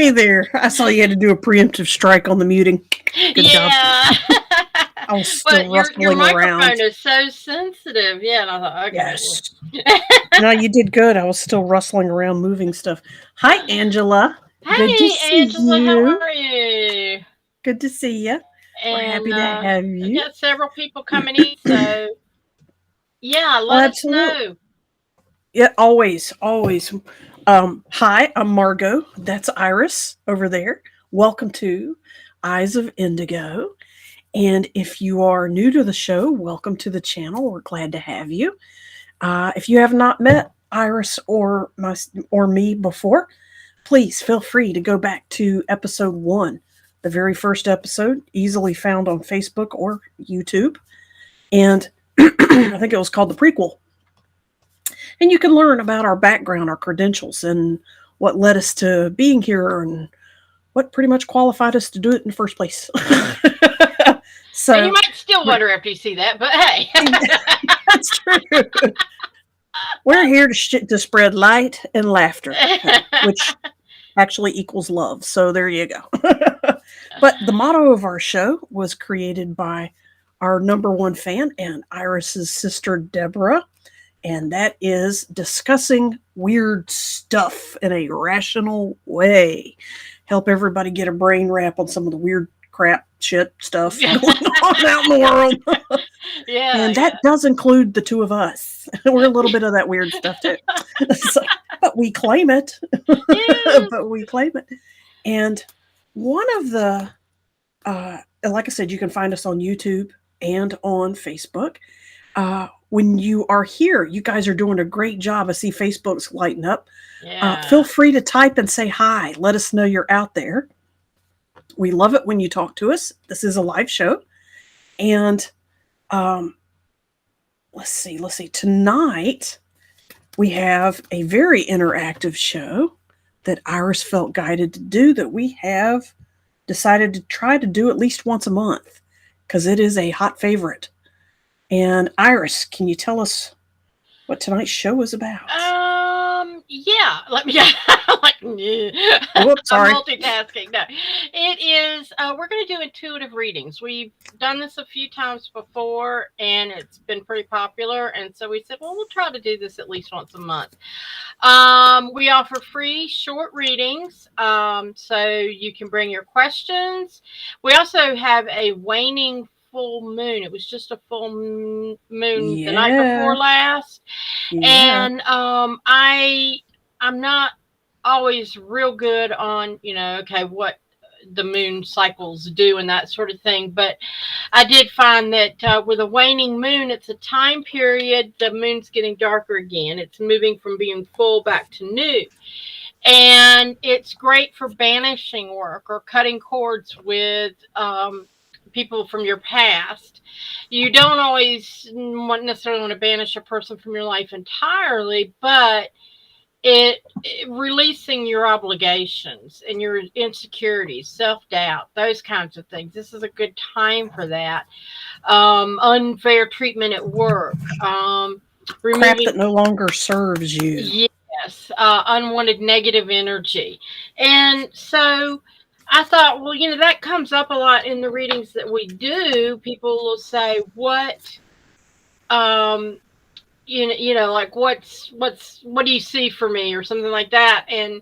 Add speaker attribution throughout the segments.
Speaker 1: Hey there. I saw you had to do a preemptive strike on the muting. Good job.
Speaker 2: Yeah.
Speaker 1: I was still
Speaker 2: But your
Speaker 1: rustling around.
Speaker 2: microphone is so sensitive. Yeah, and I thought, okay,
Speaker 1: Yes.
Speaker 2: well.
Speaker 1: No, you did good. I was still rustling around moving stuff. Hi, Angela. Good to
Speaker 2: Hey,
Speaker 1: see
Speaker 2: Angela, how
Speaker 1: you.
Speaker 2: are you?
Speaker 1: Good to see you. We're
Speaker 2: And
Speaker 1: happy to have
Speaker 2: I
Speaker 1: you.
Speaker 2: got several people coming in, so yeah,
Speaker 1: Oh,
Speaker 2: let us
Speaker 1: absolutely.
Speaker 2: know.
Speaker 1: Yeah, always, always. Hi, I'm Margot. That's Iris over there. Welcome to Eyes of Indigo. And if you are new to the show, welcome to the channel. We're glad to have you. If you have not met Iris or me before, please feel free to go back to episode 1, the very first episode, easily found on Facebook or YouTube. And I think it was called the prequel. And you can learn about our background, our credentials, and what led us to being here and what pretty much qualified us to do it in the first place.
Speaker 2: And you
Speaker 1: So,
Speaker 2: might still
Speaker 1: we're,
Speaker 2: wonder after you see that, but hey.
Speaker 1: that's true. We're here to spread light and laughter, which actually equals love. So there you go. But the motto of our show was created by our number one fan and Iris's sister Deborah, and that is discussing weird stuff in a rational way. Help everybody get a brain wrap on some of the weird crap shit stuff going on out in the world.
Speaker 2: Yeah,
Speaker 1: And that
Speaker 2: yeah.
Speaker 1: does include the two of us. We're a little bit of that weird stuff too. So, but we claim it.
Speaker 2: Yes.
Speaker 1: But we claim it. And one of the, like I said, you can find us on YouTube and on Facebook. When you are here, you guys are doing a great job. I see Facebook's lighting up. Feel
Speaker 2: Yeah.
Speaker 1: free to type and say hi. Let us know you're out there. We love it when you talk to us. This is a live show. And um, let's see. Tonight, we have a very interactive show that Iris felt guided to do that we have decided to try to do at least once a month because it is a hot favorite. And Iris, can you tell us what tonight's show is about?
Speaker 2: Yeah, let me, like,
Speaker 1: Whoops,
Speaker 2: I'm
Speaker 1: sorry.
Speaker 2: multitasking. No, it is, we're going to do intuitive readings. We've done this a few times before and it's been pretty popular. And so we said, well, we'll try to do this at least once a month. We offer free short readings. So you can bring your questions. We also have a waning full moon. It was just a full moon the night
Speaker 1: Yeah,
Speaker 2: before last.
Speaker 1: yeah.
Speaker 2: And I'm not always real good on, okay, what the moon cycles do and that sort of thing. But I did find that with a waning moon, it's a time period, the moon's getting darker again. It's moving from being full back to new. And it's great for banishing work or cutting cords with people from your past. You don't always necessarily want to banish a person from your life entirely, but it releasing your obligations and your insecurities, self-doubt, those kinds of things. This is a good time for that. Unfair treatment at work,
Speaker 1: Crap
Speaker 2: removing,
Speaker 1: that no longer serves you.
Speaker 2: yes, unwanted negative energy. And so I thought, well, that comes up a lot in the readings that we do. People will say, um, like what do you see for me or something like that. And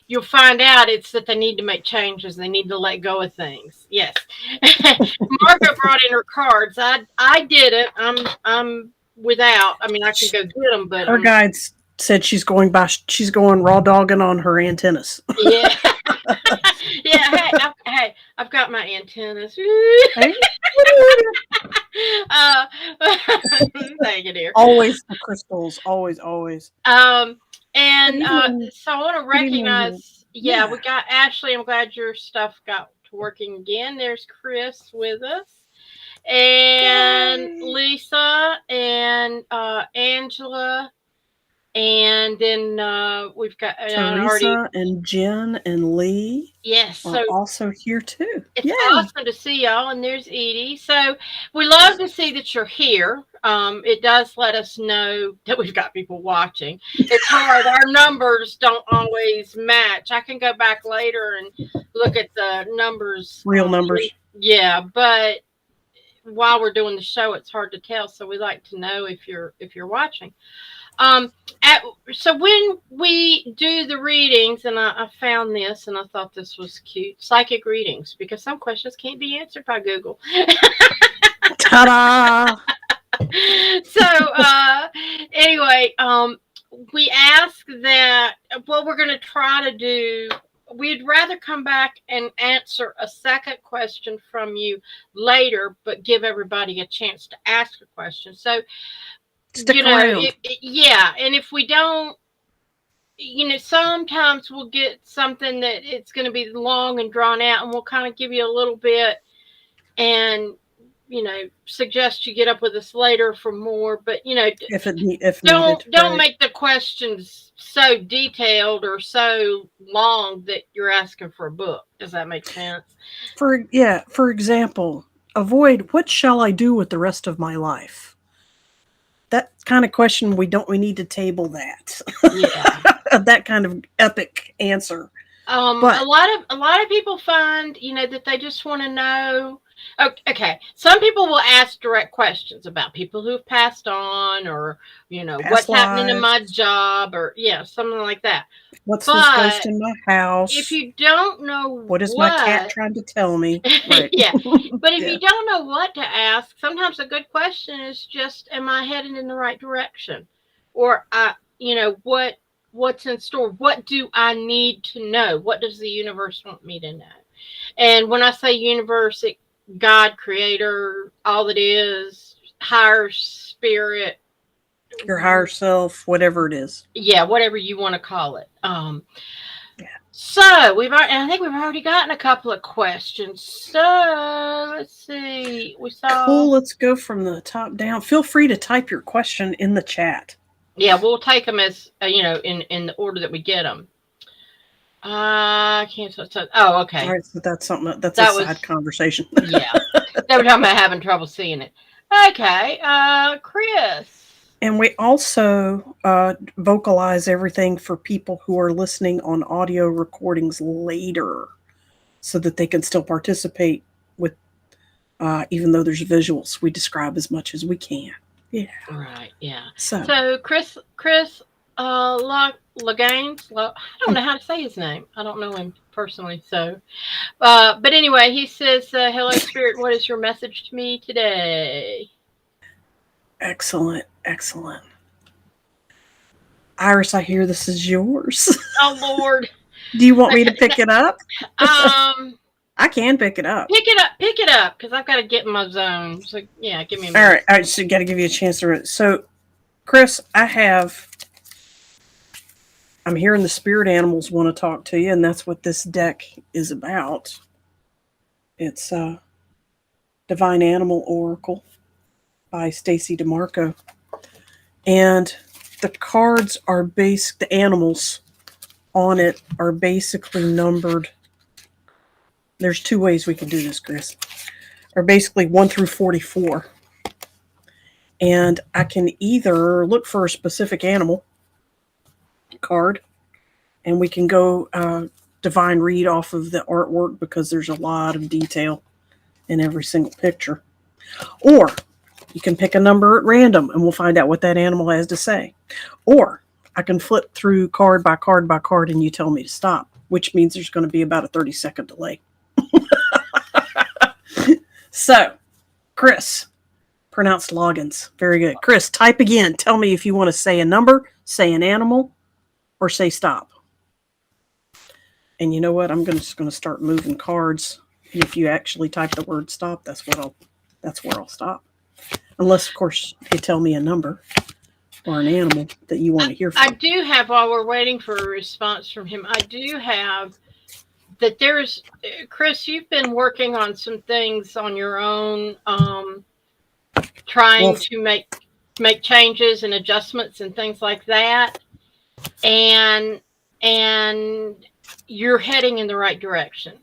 Speaker 2: you'll find out it's that they need to make changes. They need to let go of things. Yes. Margo brought in her cards. I did it. I'm without. I mean, I can go get them, but
Speaker 1: Her guides said she's going raw dogging on her antennas.
Speaker 2: yeah. Yeah. I've got my antennas.
Speaker 1: Hey,
Speaker 2: uh, thank you, dear.
Speaker 1: always the crystals, always, always.
Speaker 2: Um,
Speaker 1: Good
Speaker 2: and
Speaker 1: evening.
Speaker 2: so I want to
Speaker 1: Good evening, Angela.
Speaker 2: recognize, yeah,
Speaker 1: Yeah.
Speaker 2: we got Ashley. I'm glad your stuff got to working again. There's Chris with us, and
Speaker 1: Yay.
Speaker 2: Lisa, and Angela. And then we've got already.
Speaker 1: Teresa and Jen and Lee
Speaker 2: Yes,
Speaker 1: are
Speaker 2: so
Speaker 1: also here too.
Speaker 2: it's
Speaker 1: Yay!
Speaker 2: awesome to see y'all, and there's Edie. So we love to see that you're here. It does let us know that we've got people watching. It's hard; our numbers don't always match. I can go back later and look at the numbers.
Speaker 1: Real numbers.
Speaker 2: Yeah, but while we're doing the show, it's hard to tell. So we like to know if you're watching. Um, at, so when we do the readings, and I found this, and I thought this was cute, psychic readings, because some questions can't be answered by Google.
Speaker 1: Ta-da!
Speaker 2: So anyway, we ask that what we're going to try to do. We'd rather come back and answer a second question from you later, but give everybody a chance to ask a question. So
Speaker 1: Stick around.
Speaker 2: yeah, and if we don't, sometimes we'll get something that it's going to be long and drawn out, and we'll kind of give you a little bit and suggest you get up with us later for more. But
Speaker 1: If needed,
Speaker 2: don't
Speaker 1: right.
Speaker 2: make the questions so detailed or so long that you're asking for a book. Does that make sense?
Speaker 1: For example, avoid what shall I do with the rest of my life? That kind of question we need to table that.
Speaker 2: Yeah.
Speaker 1: That kind of epic answer.
Speaker 2: A
Speaker 1: But
Speaker 2: lot of people find that they just want to know. Okay, some people will ask direct questions about people who've passed on, or
Speaker 1: past
Speaker 2: what's happening in my
Speaker 1: lives,
Speaker 2: job, or something like that.
Speaker 1: what's this ghost
Speaker 2: But
Speaker 1: in my
Speaker 2: if
Speaker 1: house?
Speaker 2: you don't know
Speaker 1: What is my cat
Speaker 2: what,
Speaker 1: trying to tell me? Right.
Speaker 2: yeah, but if
Speaker 1: Yeah.
Speaker 2: you don't know what to ask, sometimes a good question is just, am I heading in the right direction? Or what's in store? What do I need to know? What does the universe want me to know? And when I say universe, God, creator, all it is, higher spirit,
Speaker 1: Your higher self, whatever it is.
Speaker 2: yeah, whatever you want to call it.
Speaker 1: Yeah.
Speaker 2: So I think we've already gotten a couple of questions. So let's see. We saw.
Speaker 1: Cool. Let's go from the top down. Feel free to type your question in the chat.
Speaker 2: Yeah, we'll take them as in the order that we get them. I can't. Oh,
Speaker 1: All
Speaker 2: okay.
Speaker 1: right. So that's something that's a
Speaker 2: That was
Speaker 1: side conversation.
Speaker 2: yeah. They were talking about having trouble seeing it. Okay, Chris.
Speaker 1: And we also vocalize everything for people who are listening on audio recordings later so that they can still participate with, even though there's visuals, we describe as much as we can. Yeah.
Speaker 2: Right. Yeah.
Speaker 1: So,
Speaker 2: So Chris, Lagaines. I don't know how to say his name. I don't know him personally. So, but anyway, he says, "Hello, Spirit. What is your message to me today?"
Speaker 1: excellent. Excellent. Iris, I hear this is yours.
Speaker 2: Oh Lord.
Speaker 1: Do you want me to pick it up?
Speaker 2: Um,
Speaker 1: I can pick it up.
Speaker 2: pick it up, because I've got to get in my zone. So yeah, give me a
Speaker 1: All
Speaker 2: minute.
Speaker 1: right. I just got to give you a chance to read it. So, Chris, I'm hearing the spirit animals want to talk to you, and that's what this deck is about. It's Divine Animal Oracle by Stacy DeMarco. And the cards are the animals on it are basically numbered. There's two ways we can do this, Chris. Are basically 1 through 44. And I can either look for a specific animal card, and we can go divine read off of the artwork because there's a lot of detail in every single picture. Or you can pick a number at random and we'll find out what that animal has to say. Or I can flip through card by card by card and you tell me to stop, which means there's going to be about a 30-second delay. So, Chris, pronounced Loggins. Very good. Chris, type again. Tell me if you want to say a number, say an animal, or say stop. And you know what? I'm just going to start moving cards. And if you actually type the word stop, that's where I'll stop. Unless, of course, you tell me a number or an animal that you want to hear from.
Speaker 2: I do have, while we're waiting for a response from him, I do have that there's, Chris, you've been working on some things on your own, trying to make changes and adjustments and things like that. and and you're heading in the right direction.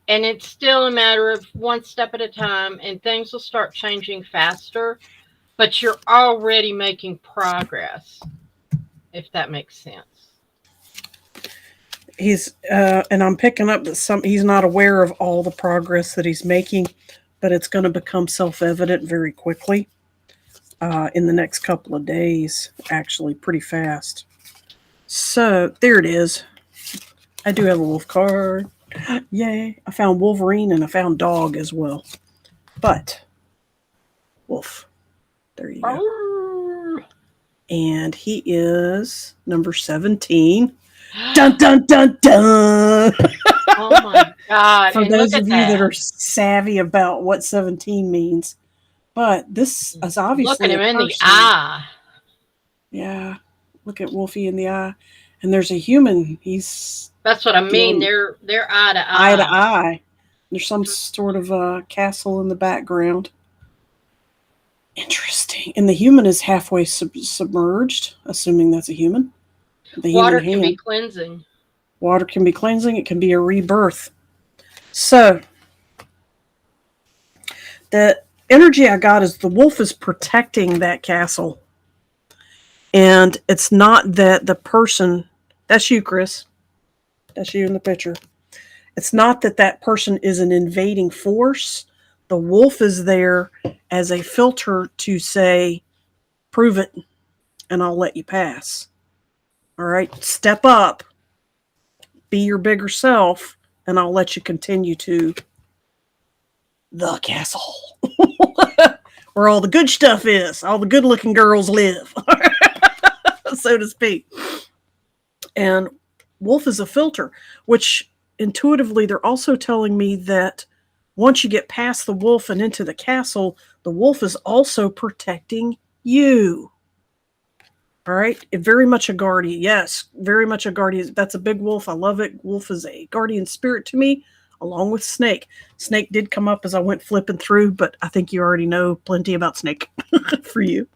Speaker 2: And it's still a matter of one step at a time, and things will start changing faster, but you're already making progress, if that makes sense.
Speaker 1: He's and I'm picking up that some he's not aware of all the progress that he's making, but it's going to become self-evident very quickly in the next couple of days, actually pretty fast. So there it is. I do have a wolf card. Yay. I found Wolverine and I found dog as well. But wolf. There you go.
Speaker 2: Oh
Speaker 1: And he is number 17. Dun dun dun dun.
Speaker 2: my God.
Speaker 1: For
Speaker 2: And look
Speaker 1: those
Speaker 2: at
Speaker 1: of you that
Speaker 2: that.
Speaker 1: are savvy about what 17 means. But this is
Speaker 2: Looking
Speaker 1: obviously a
Speaker 2: him in the
Speaker 1: person.
Speaker 2: eye.
Speaker 1: Yeah. Look at Wolfie in the eye. And there's a human. He's
Speaker 2: That's what I mean.
Speaker 1: doing
Speaker 2: They're eye to
Speaker 1: eye to
Speaker 2: eye.
Speaker 1: eye. There's some sort of castle in the background. Interesting. And the human is halfway submerged, assuming that's a human. The human
Speaker 2: Water can be
Speaker 1: hand.
Speaker 2: cleansing.
Speaker 1: Water can be cleansing, it can be a rebirth. So, the energy I got is the wolf is protecting that castle. And it's not that the person, that's you, Chris, that's you in the picture. It's not that that person is an invading force. The wolf is there as a filter to say, prove it, and I'll let you pass. All right, step up, be your bigger self, and I'll let you continue to the castle where all the good stuff is, all the good looking girls live, so to speak. And wolf is a filter, which intuitively they're also telling me that once you get past the wolf and into the castle, the wolf is also protecting you. All right. Very much a guardian. Yes, very much a guardian. That's a big wolf. I love it. Wolf is a guardian spirit to me, along with Snake. Snake did come up as I went flipping through, but I think you already know plenty about Snake for you.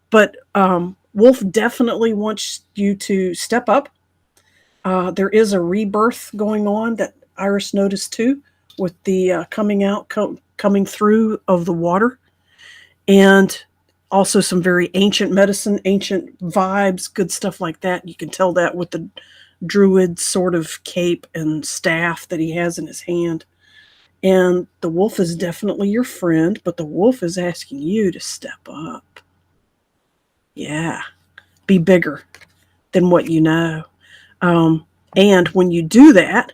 Speaker 1: But Wolf definitely wants you to step up. There is a rebirth going on that Iris noticed too, with the coming through of the water. And also some very ancient medicine, ancient vibes, good stuff like that. You can tell that with the druid sort of cape and staff that he has in his hand. And the wolf is definitely your friend, but the wolf is asking you to step up. Yeah, be bigger than what you know. And when you do that,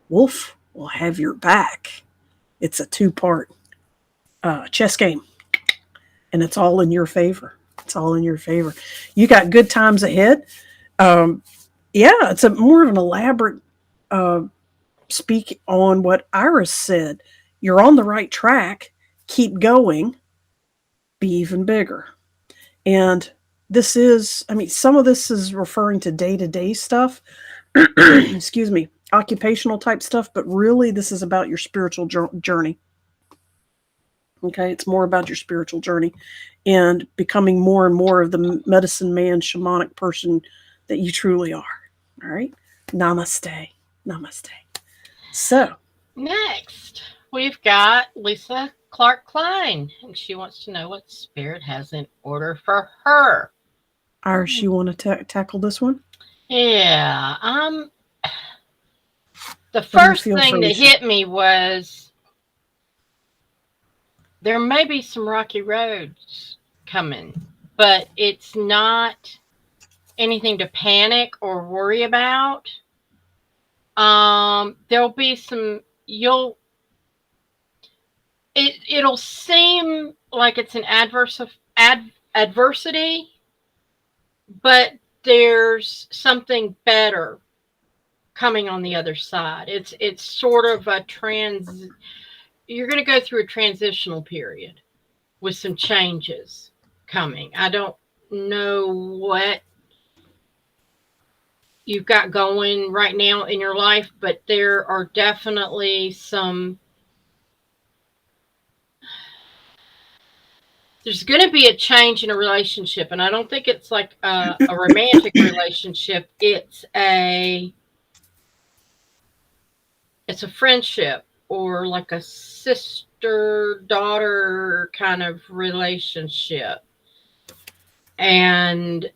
Speaker 1: wolf will have your back. It's a two-part chess game, and it's all in your favor. It's all in your favor. You got good times ahead. Um, yeah, it's a more of an elaborate uh, speak on what Iris said. You're on the right track. Keep going. Be even bigger. And this is, I mean, some of this is referring to day to day stuff. Excuse me, occupational type stuff, but really this is about your spiritual journey. Okay, it's more about your spiritual journey and becoming more and more of the medicine man, shamanic person that you truly are. All right, namaste, namaste. So,
Speaker 2: Next, we've got Lisa Clark Klein, and she wants to know what spirit has in order for her.
Speaker 1: Iris, you want to tackle this one?
Speaker 2: Yeah, the
Speaker 1: What do you
Speaker 2: first
Speaker 1: feel for
Speaker 2: thing that
Speaker 1: Lisa?
Speaker 2: hit me was there may be some rocky roads coming, but it's not anything to panic or worry about. There'll be some you'll it'll seem like it's an adversity, but there's something better coming on the other side. It's sort of a you're going to go through a transitional period with some changes coming. I don't know what you've got going right now in your life, but there are definitely some there's going to be a change in a relationship, and I don't think it's like a romantic relationship. It's a friendship, or like a sister daughter kind of relationship. And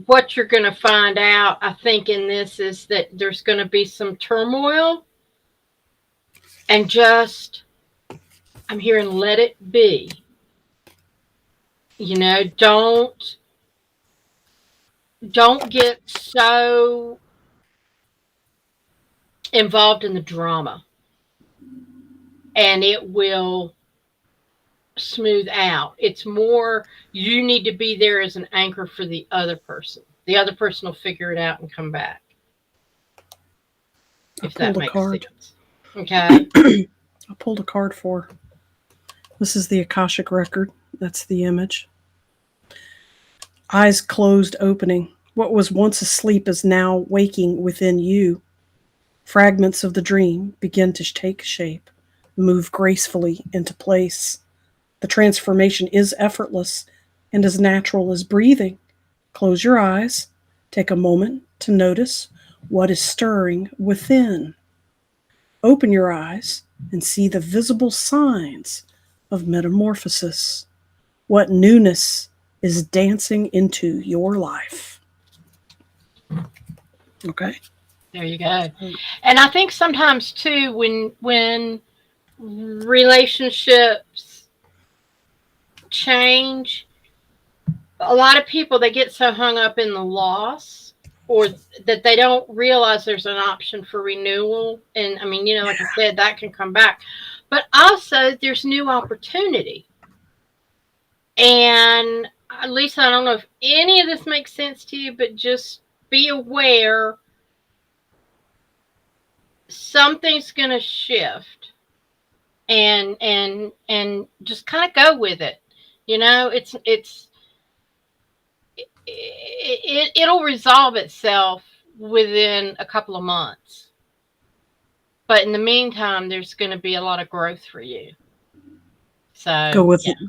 Speaker 2: what you're going to find out, I think, in this is that there's going to be some turmoil, and just, I'm hearing, let it be. Don't get so involved in the drama, and it will smooth out. It's more, you need to be there as an anchor for the other person. The other person will figure it out and come back,
Speaker 1: I
Speaker 2: if that
Speaker 1: pulled a
Speaker 2: makes
Speaker 1: card.
Speaker 2: sense. Okay.
Speaker 1: I pulled a card for her. This is the Akashic record. That's the image. Eyes closed, opening. What was once asleep is now waking within you. Fragments of the dream begin to take shape, move gracefully into place. The transformation is effortless and as natural as breathing. Close your eyes. Take a moment to notice what is stirring within. Open your eyes and see the visible signs of metamorphosis. What newness is dancing into your life? Okay.
Speaker 2: There you go. And I think sometimes too, when relationships change, a lot of people, they get so hung up in the loss, or that they don't realize there's an option for renewal. And I mean, like I said, that can come back, but also there's new opportunity. And Lisa, I don't know if any of this makes sense to you, but just be aware, something's going to shift, and just kind of go with it. It'll resolve itself within a couple of months. But in the meantime, there's going to be a lot of growth for you. So, yeah.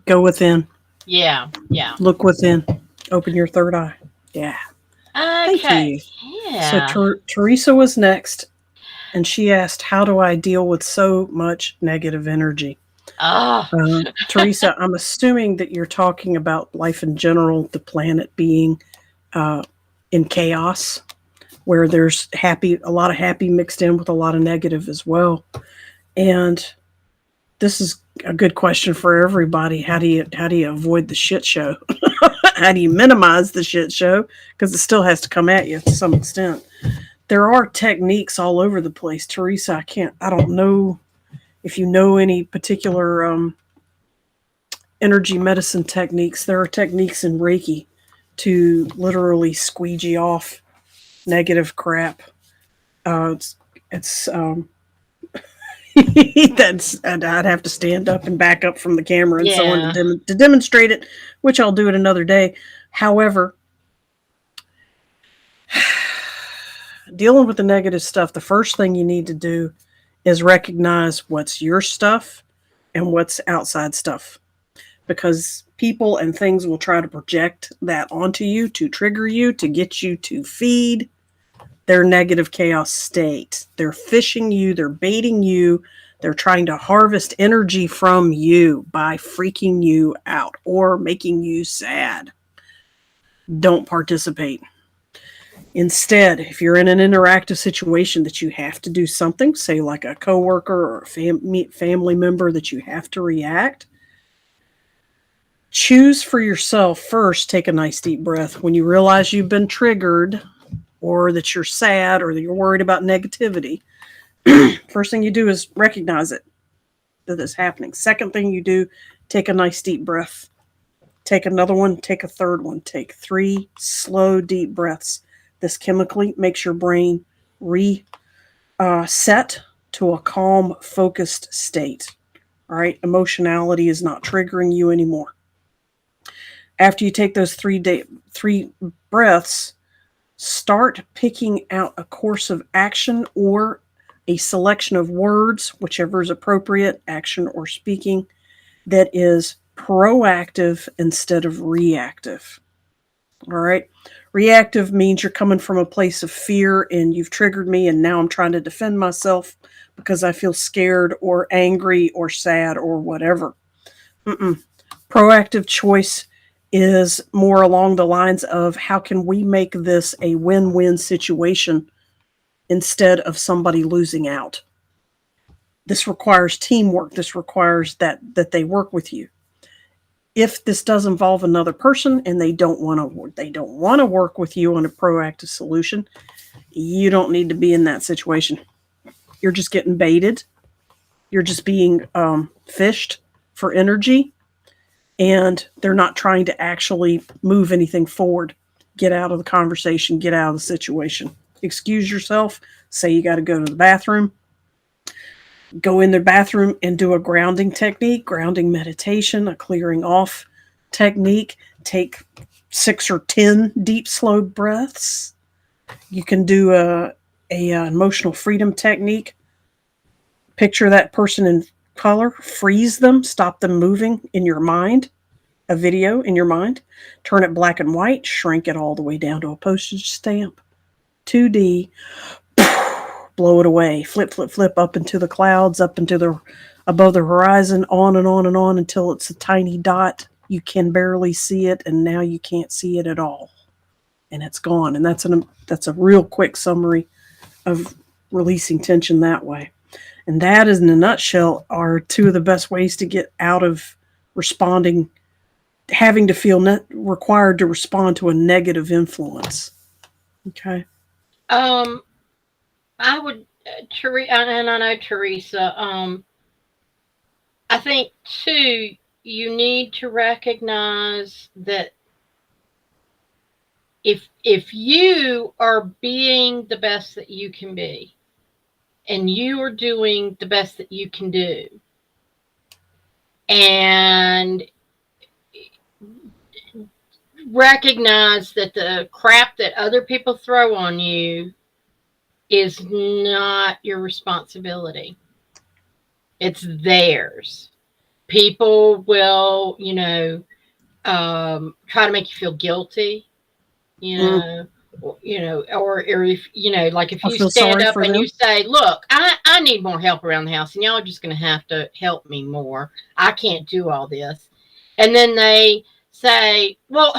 Speaker 1: Go within.
Speaker 2: Yeah. Yeah.
Speaker 1: Look within. Open your third eye. Yeah. Thank
Speaker 2: Okay.
Speaker 1: you. So
Speaker 2: Yeah.
Speaker 1: Teresa was next, and she asked, "How do I deal with so much negative energy?"
Speaker 2: Oh.
Speaker 1: Teresa, I'm assuming that you're talking about life in general, the planet being uh, in chaos, where there's a lot of happy mixed in with a lot of negative as well. And this is a good question for everybody. How do you avoid the shit show? How do you minimize the shit show? Because it still has to come at you to some extent. There are techniques all over the place. Teresa, I don't know if you know any particular energy medicine techniques. There are techniques in Reiki to literally squeegee off negative crap. It's that's, and I'd have to stand up and back up from the camera and so on
Speaker 2: Yeah.
Speaker 1: to demonstrate it, which I'll do it another day. However, dealing with the negative stuff, the first thing you need to do is recognize what's your stuff and what's outside stuff, because people and things will try to project that onto you to trigger you, to get you to feed their negative chaos state. They're fishing you, they're baiting you, they're trying to harvest energy from you by freaking you out or making you sad. Don't participate. Instead, if you're in an interactive situation that you have to do something, say like a coworker or a family member that you have to react, choose for yourself first. Take a nice deep breath. When you realize you've been triggered, or that you're sad, or that you're worried about negativity, first thing you do is recognize it, that it's happening. Second thing you do, take a nice deep breath. Take another one, take a third one, take 3 slow deep breaths. This chemically makes your brain reset to a calm, focused state. All right, emotionality is not triggering you anymore. After you take those 3 breaths, start picking out a course of action or a selection of words, whichever is appropriate, action or speaking, that is proactive instead of reactive. All right. Reactive means you're coming from a place of fear and you've triggered me, and now I'm trying to defend myself because I feel scared or angry or sad or whatever. Mm-mm. Proactive choice is more along the lines of how can we make this a win win situation instead of somebody losing out. This requires teamwork. This requires that they work with you. If this does involve another person and they don't want to work with you on a proactive solution, you don't need to be in that situation. You're just getting baited. You're just being fished for energy, and they're not trying to actually move anything forward. Get out of the conversation, get out of the situation. Excuse yourself, say you got to go to the bathroom, go in the bathroom and do a grounding technique, grounding meditation, a clearing off technique. Take 6 or 10 deep, slow breaths. You can do a emotional freedom technique. Picture that person in color, freeze them, stop them moving in your mind, a video in your mind, turn it black and white, shrink it all the way down to a postage stamp, 2D, blow it away, flip, flip, flip up into the clouds, up into the above the horizon, on and on and on until it's a tiny dot. You can barely see it, and now you can't see it at all, and it's gone. And that's a real quick summary of releasing tension that way. And that, is in a nutshell, are two of the best ways to get out of responding, having to feel required to respond to a negative influence. Okay.
Speaker 2: Um, I would, Teresa, and I know Teresa. I think too, you need to recognize that if you are being the best that you can be, and you are doing the best that you can do, and recognize that the crap that other people throw on you is not your responsibility. It's theirs. People will, try to make you feel guilty, you
Speaker 1: Mm.
Speaker 2: know, or if, like if
Speaker 1: I
Speaker 2: you
Speaker 1: feel
Speaker 2: stand
Speaker 1: sorry
Speaker 2: up
Speaker 1: for
Speaker 2: and you
Speaker 1: them.
Speaker 2: say, look, I need more help around the house and y'all are just going to have to help me more. I can't do all this. And then they say, well,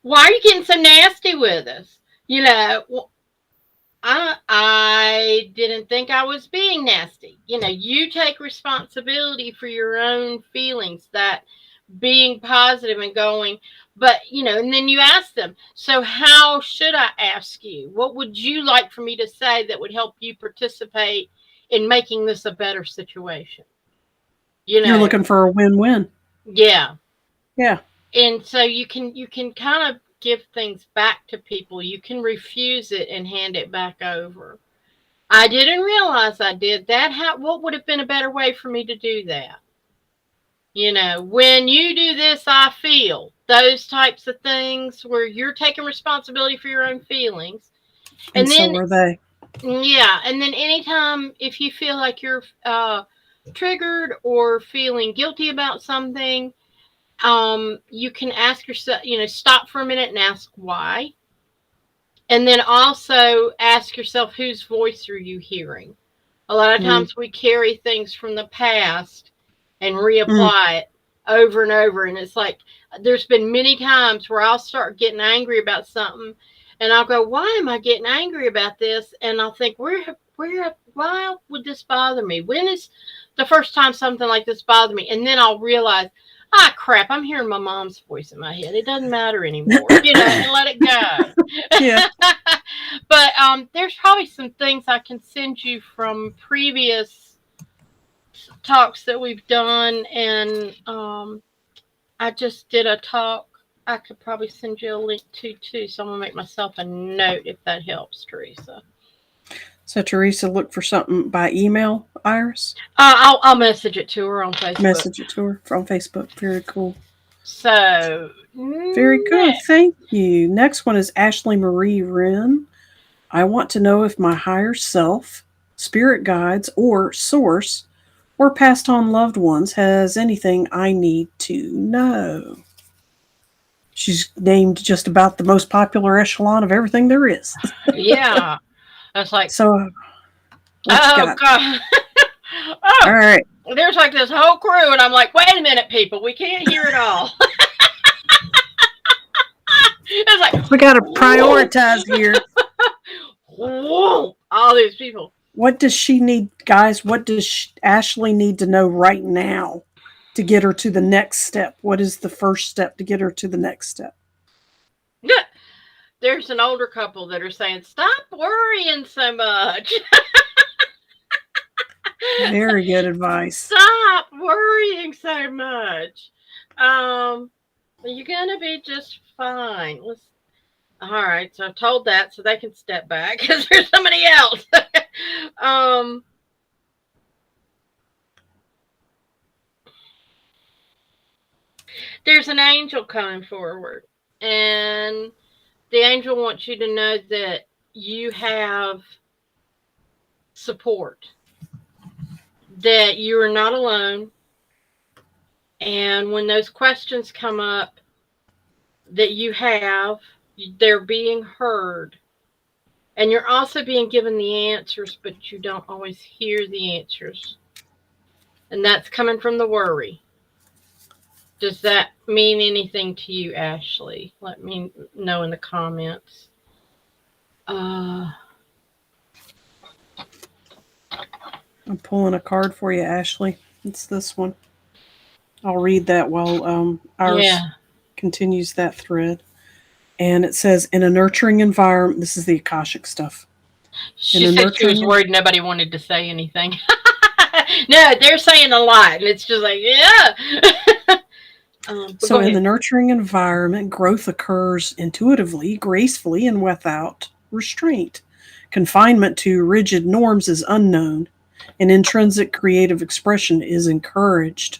Speaker 2: why are you getting so nasty with us? Well, I didn't think I was being nasty. You take responsibility for your own feelings, that being positive and going, but and then you ask them, so how should I ask you? What would you like for me to say that would help you participate in making this a better situation? You
Speaker 1: You're
Speaker 2: know,
Speaker 1: looking for a win-win.
Speaker 2: yeah.
Speaker 1: Yeah.
Speaker 2: And so you can kind of give things back to people. You can refuse it and hand it back over. I didn't realize I did that. What would have been a better way for me to do that? When you do this, I feel those types of things where you're taking responsibility for your own feelings.
Speaker 1: And
Speaker 2: And
Speaker 1: so
Speaker 2: then,
Speaker 1: are they.
Speaker 2: yeah, and then anytime if you feel like you're triggered or feeling guilty about something, you can ask yourself, stop for a minute and ask why. And then also ask yourself, whose voice are you hearing? A lot of
Speaker 1: Mm.
Speaker 2: times we carry things from the past and
Speaker 1: Mm.
Speaker 2: reapply it over and over. And it's like, there's been many times where I'll start getting angry about something and I'll go, why am I getting angry about this? And I'll think, why would this bother me? When is the first time something like this bothered me? And then I'll realize, ah, crap, I'm hearing my mom's voice in my head. It doesn't matter anymore, and let it
Speaker 1: Yeah.
Speaker 2: go. But there's probably some things I can send you from previous talks that we've done, and I just did a talk. I could probably send you a link to too, so I'm gonna make myself a note if that helps, Teresa.
Speaker 1: So Teresa, look for something by email, Iris.
Speaker 2: I'll message it to her on Facebook.
Speaker 1: Message it to her from Facebook. Very cool.
Speaker 2: So
Speaker 1: Very good.
Speaker 2: next,
Speaker 1: Thank you. Next one is Ashley Marie Wren. I want to know if my higher self, spirit guides, or source or passed on loved ones has anything I need to know. She's named just about the most popular echelon of everything there is.
Speaker 2: Yeah. That's like,
Speaker 1: So, what you
Speaker 2: oh
Speaker 1: got?
Speaker 2: god.
Speaker 1: All
Speaker 2: Oh,
Speaker 1: right.
Speaker 2: there's like this whole crew, and I'm like, wait a minute, people, we can't hear it all. It's like,
Speaker 1: We got to
Speaker 2: whoa,
Speaker 1: prioritize here.
Speaker 2: whoa, all these people.
Speaker 1: What does she need, guys? What does Ashley need to know right now to get her to the next step? What is the first step to get her to the next step?
Speaker 2: There's an older couple that are saying, stop worrying so much.
Speaker 1: Very good advice.
Speaker 2: Stop worrying so much. You're gonna be just fine. Let's. All right, so I've told that, so they can step back because there's somebody else. um, there's an angel coming forward, and the angel wants you to know that you have support, that you are not alone, and when those questions come up that you have, they're being heard. And you're also being given the answers, but you don't always hear the answers. And that's coming from the worry. Does that mean anything to you, Ashley? Let me know in the comments. Uh,
Speaker 1: I'm pulling a card for you, Ashley. It's this one. I'll read that while Iris
Speaker 2: yeah.
Speaker 1: continues that thread. And it says, in a nurturing environment, this is the Akashic stuff. In
Speaker 2: She
Speaker 1: a
Speaker 2: said she was
Speaker 1: nurturing,
Speaker 2: worried nobody wanted to say anything. No, they're saying a lot. And it's just like, yeah. But
Speaker 1: so
Speaker 2: go
Speaker 1: in
Speaker 2: ahead.
Speaker 1: the nurturing environment, growth occurs intuitively, gracefully, and without restraint. Confinement to rigid norms is unknown, and intrinsic creative expression is encouraged.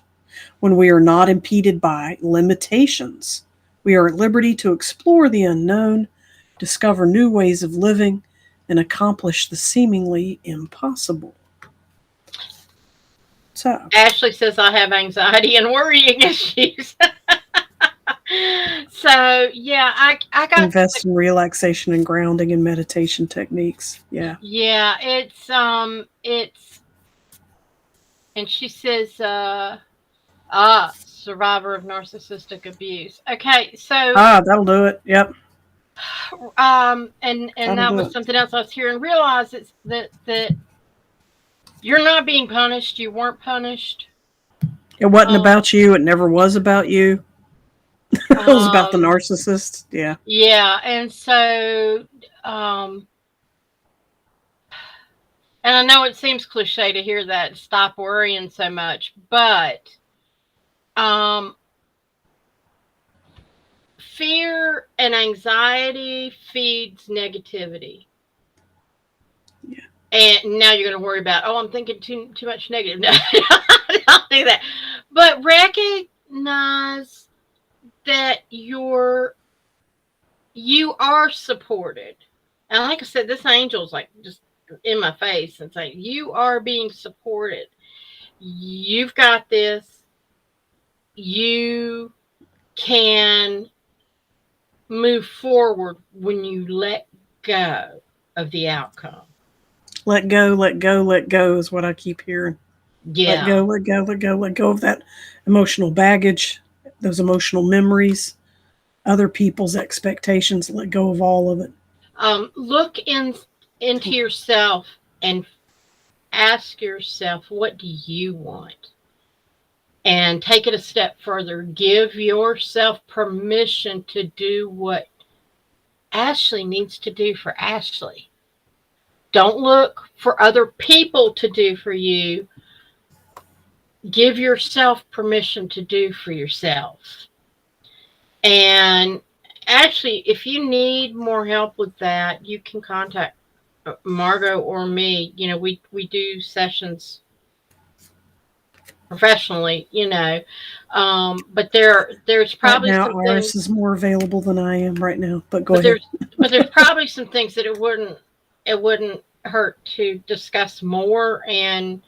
Speaker 1: When we are not impeded by limitations, we are at liberty to explore the unknown, discover new ways of living, and accomplish the seemingly impossible. So,
Speaker 2: Ashley says I have anxiety and worrying issues. So yeah, I got
Speaker 1: invest in relaxation and grounding and meditation techniques. Yeah.
Speaker 2: yeah, it's and she says survivor of narcissistic abuse. Okay, so
Speaker 1: Ah, that'll do it. Yep.
Speaker 2: and
Speaker 1: That'll
Speaker 2: that
Speaker 1: do
Speaker 2: was
Speaker 1: it.
Speaker 2: something else I was hearing. Realize it's that you're not being punished. You weren't punished.
Speaker 1: It wasn't
Speaker 2: Um,
Speaker 1: about you. It never was about you. It was about the
Speaker 2: um,
Speaker 1: narcissist. Yeah.
Speaker 2: yeah, and so um, and I know it seems cliche to hear that. Stop worrying so much, but um, fear and anxiety feeds negativity.
Speaker 1: Yeah.
Speaker 2: And now you're going to worry about, oh, I'm thinking too much negative. No, don't do that. But recognize that you are supported. And like I said, this angel's like just in my face and saying, you are being supported. You've got this. You can move forward when you let go of the outcome.
Speaker 1: Let go, let go, let go is what I keep hearing. Let
Speaker 2: Yeah.
Speaker 1: go, let go, let go, let go of that emotional baggage, those emotional memories, other people's expectations. Let go of all of it.
Speaker 2: Look into yourself and ask yourself, what do you want? And take it a step further. Give yourself permission to do what Ashley needs to do for Ashley. Don't look for other people to do for you. Give yourself permission to do for yourself. And actually, if you need more help with that, you can contact Margot or me. You know, we do sessions professionally. But there's
Speaker 1: Right
Speaker 2: probably
Speaker 1: now,
Speaker 2: some
Speaker 1: Iris
Speaker 2: things.
Speaker 1: is more available than I am right now, but go
Speaker 2: But
Speaker 1: ahead.
Speaker 2: there's probably some things that it wouldn't hurt to discuss more. And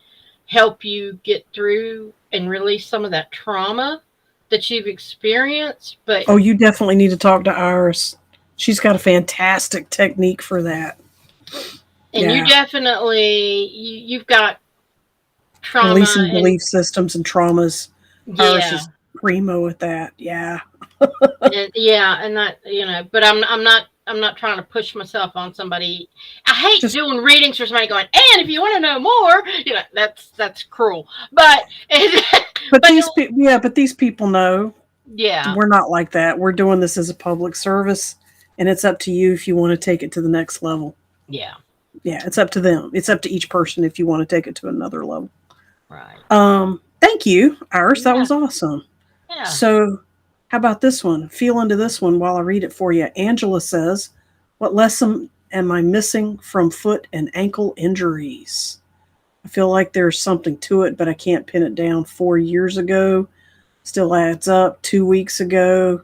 Speaker 2: help you get through and release some of that trauma that you've experienced. But
Speaker 1: Oh, you definitely need to talk to Iris. She's got a fantastic technique for that.
Speaker 2: and you
Speaker 1: Yeah.
Speaker 2: definitely you've got trauma
Speaker 1: Releasing
Speaker 2: and
Speaker 1: belief systems and traumas. Iris
Speaker 2: yeah,
Speaker 1: is primo at that. Yeah.
Speaker 2: and yeah, and that but I'm not trying to push myself on somebody. I hate
Speaker 1: Just,
Speaker 2: doing readings for somebody going, and if you want to know more, that's cruel. But
Speaker 1: but
Speaker 2: but
Speaker 1: these people, yeah, but these people know
Speaker 2: yeah,
Speaker 1: we're not like that. We're doing this as a public service, and it's up to you if you want to take it to the next level.
Speaker 2: yeah,
Speaker 1: Yeah, it's up to them. It's up to each person if you want to take it to another level.
Speaker 2: right,
Speaker 1: Thank you, Iris. That
Speaker 2: yeah,
Speaker 1: was awesome.
Speaker 2: yeah.
Speaker 1: So, how about this one? Feel into this one while I read it for you. Angela says, "What lesson am I missing from foot and ankle injuries? I feel like there's something to it, but I can't pin it down. 4 years ago, still adds up. 2 weeks ago,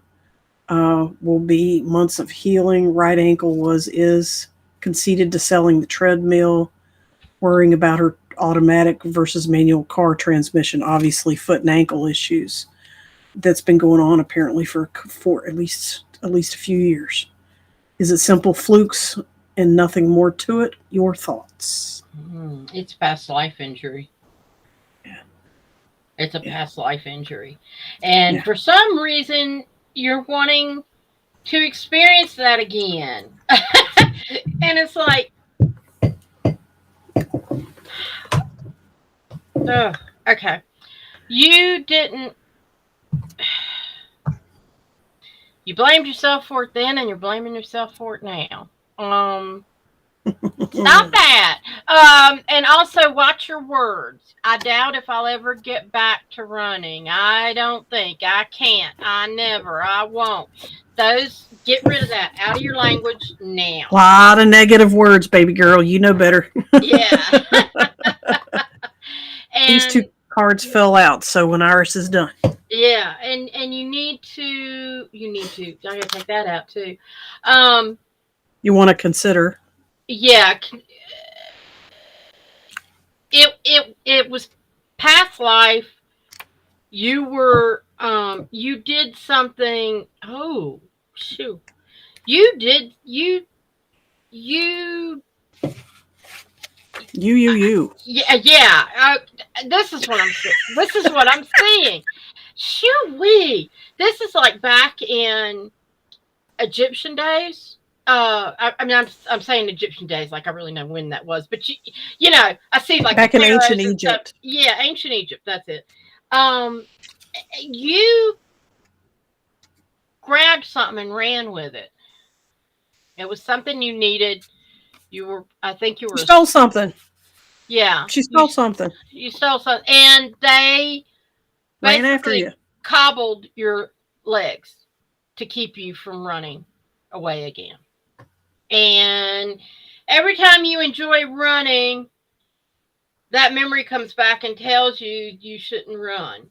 Speaker 1: will be months of healing. Right ankle is conceded to selling the treadmill, worrying about her automatic versus manual car transmission. Obviously, foot and ankle issues that's been going on apparently for at least a few years. Is it simple flukes and nothing more to it? Your thoughts?"
Speaker 2: It's past life injury.
Speaker 1: Yeah,
Speaker 2: It's a
Speaker 1: yeah,
Speaker 2: past life injury, and
Speaker 1: yeah.
Speaker 2: for some reason you're wanting to experience that again. And it's like, ugh, okay, you didn't. You blamed yourself for it then, and you're blaming yourself for it now. Stop that. And also watch your words. I doubt if I'll ever get back to running. I don't think. I can't. I never. I won't. Those, get rid of that out of your language now.
Speaker 1: Lot of negative words, baby girl. You know better.
Speaker 2: Yeah.
Speaker 1: These two
Speaker 2: And
Speaker 1: cards fell out, so when Iris is done,
Speaker 2: yeah, and you need to I gotta take that out too. Um,
Speaker 1: you want to consider.
Speaker 2: yeah, it was past life. You did something. Oh shoot, you did you
Speaker 1: You.
Speaker 2: yeah. This is what I'm seeing. Shoo wee. This is like back in Egyptian days. I mean, I'm saying Egyptian days, like I really know when that was, but I see like the
Speaker 1: Back in ancient
Speaker 2: pharaohs and stuff.
Speaker 1: Egypt.
Speaker 2: Yeah, ancient Egypt. That's it. Um, you grabbed something and ran with it. It was something you needed. I think you
Speaker 1: She
Speaker 2: were,
Speaker 1: stole something.
Speaker 2: yeah,
Speaker 1: She stole something.
Speaker 2: you stole something, and they
Speaker 1: Ran after
Speaker 2: basically
Speaker 1: you.
Speaker 2: cobbled your legs to keep you from running away again. And every time you enjoy running, that memory comes back and tells you you shouldn't run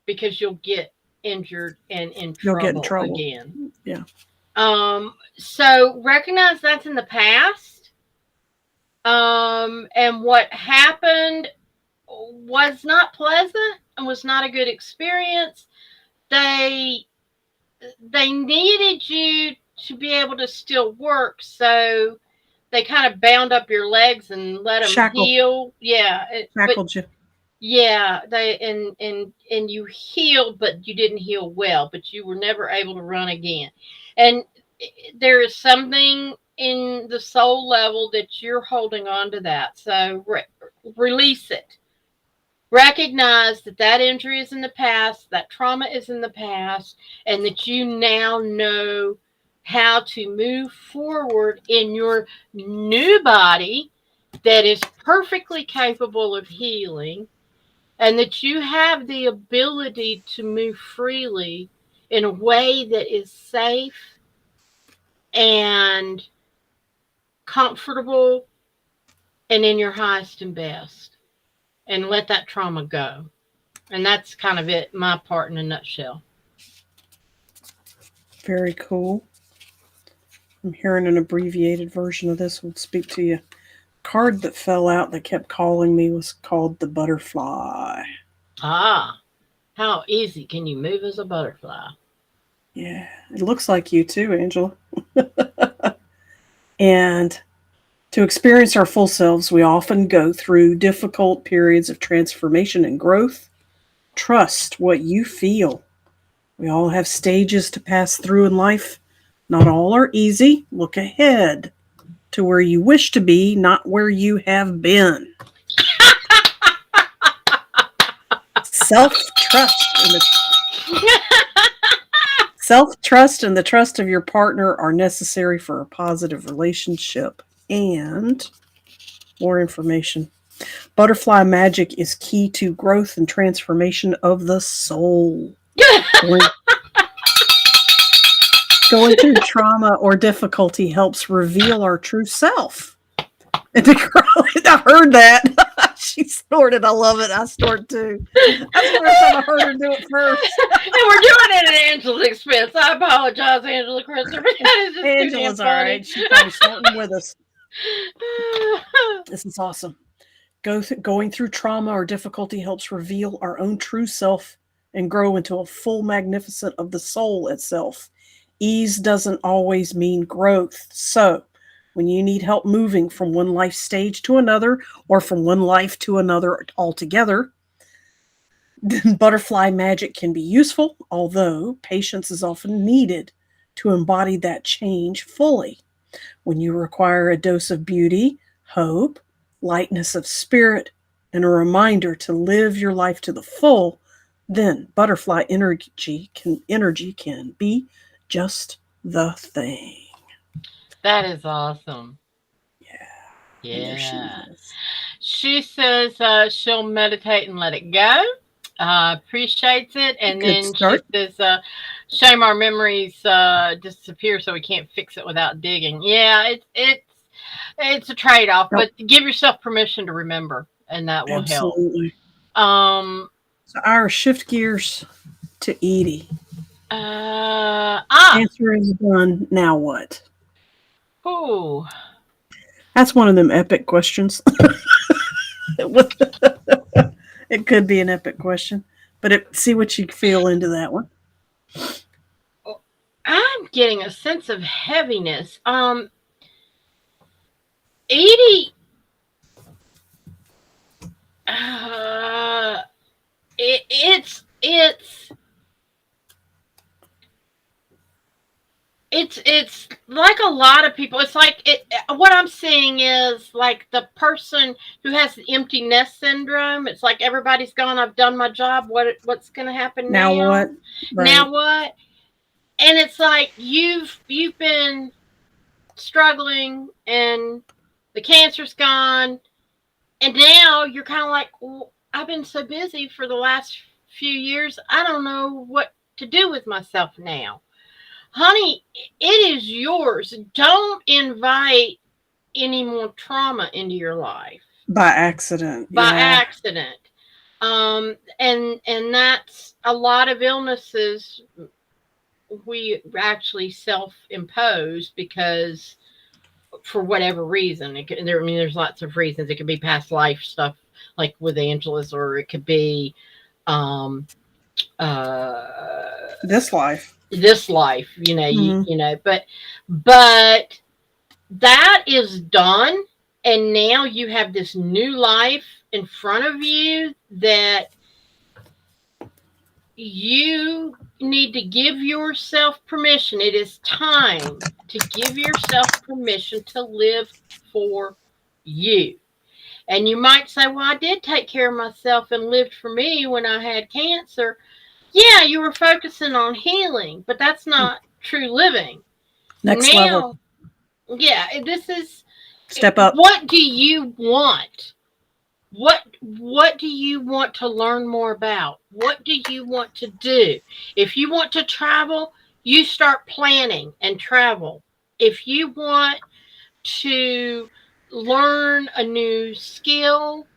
Speaker 2: because you'll get injured and in
Speaker 1: You'll get in
Speaker 2: trouble
Speaker 1: trouble.
Speaker 2: again.
Speaker 1: Yeah.
Speaker 2: So recognize that's in the past. And what happened was not pleasant and was not a good experience. They they needed you to be able to still work, so they kind of bound up your legs and let them
Speaker 1: Shackle.
Speaker 2: heal. Yeah, but
Speaker 1: Shackled you.
Speaker 2: yeah, they and you healed, but you didn't heal well. But you were never able to run again. And there is something in the soul level that you're holding on to that. So release it. Recognize that that injury is in the past, that trauma is in the past, and that you now know how to move forward in your new body that is perfectly capable of healing, and that you have the ability to move freely in a way that is safe and comfortable and in your highest and best, and let that trauma go. And that's kind of it, my part in a nutshell.
Speaker 1: Very cool. I'm hearing an abbreviated version of this will speak to you. card that fell out that kept calling me was called the butterfly.
Speaker 2: Ah, how easy can you move as a butterfly?
Speaker 1: Yeah, it looks like you too, Angela. And to experience our full selves, we often go through difficult periods of transformation and growth. Trust what you feel. We all have stages to pass through in life. Not all are easy. Look ahead to where you wish to be, not where you have been. Self trust and the self trust and the trust of your partner are necessary for a positive relationship. And more information. Butterfly magic is key to growth and transformation of the soul. Going, going through trauma or difficulty helps reveal our true self. And the girl, I heard that. She snorted. I love it. I snort too. That's the first time I heard her do it first.
Speaker 2: And we're doing it at Angela's expense. I apologize, Angela Christopher. That is just too damn
Speaker 1: Angela's all
Speaker 2: funny.
Speaker 1: right. She's probably snorting with us. This is awesome. Going through trauma or difficulty helps reveal our own true self and grow into a full magnificent of the soul itself. Ease doesn't always mean growth. So, when you need help moving from one life stage to another or from one life to another altogether, then butterfly magic can be useful, although patience is often needed to embody that change fully. When you require a dose of beauty, hope, lightness of spirit, and a reminder to live your life to the full, then butterfly energy can be just the thing.
Speaker 2: That is awesome.
Speaker 1: Yeah, I know she
Speaker 2: Yeah.
Speaker 1: is.
Speaker 2: She says she'll meditate and let it go. Appreciates it. And
Speaker 1: Good
Speaker 2: then she
Speaker 1: start.
Speaker 2: says, shame our memories disappear so we can't fix it without digging. Yeah, it's a trade off,
Speaker 1: Yep,
Speaker 2: but give yourself permission to remember, and that will help.
Speaker 1: absolutely.
Speaker 2: Um,
Speaker 1: So, Ira, shift gears to Edie.
Speaker 2: uh, ah,
Speaker 1: Answer is done. Now what?
Speaker 2: ooh.
Speaker 1: That's one of them epic questions. It could be an epic question, but see what you feel into that one.
Speaker 2: I'm getting a sense of heaviness. 80, uh, it's it's like a lot of people. It's like what I'm seeing is like the person who has the empty nest syndrome. It's like everybody's gone. I've done my job. What's going to happen
Speaker 1: Now
Speaker 2: now?
Speaker 1: what?
Speaker 2: Now
Speaker 1: Right.
Speaker 2: what? And it's like you've been struggling, and the cancer's gone, and now you're kind of like, well, I've been so busy for the last few years. I don't know what to do with myself now. Honey, it is yours. Don't invite any more trauma into your life
Speaker 1: By accident.
Speaker 2: by
Speaker 1: Yeah.
Speaker 2: accident. And that's a lot of illnesses we actually self-impose because for whatever reason I mean there's lots of reasons. It could be past life stuff like with Angela's, or it could be um uh
Speaker 1: This life.
Speaker 2: this life,
Speaker 1: Hmm.
Speaker 2: but that is done, and now you have this new life in front of you that you need to give yourself permission. It is time to give yourself permission to live for you. And you might say, well, I did take care of myself and lived for me when I had cancer. Yeah, you were focusing on healing, but that's not true living.
Speaker 1: Next level.
Speaker 2: Now, yeah, this is
Speaker 1: Step up.
Speaker 2: what do you want? What do you want to learn more about? What do you want to do? If you want to travel, you start planning and travel. If you want to learn a new skill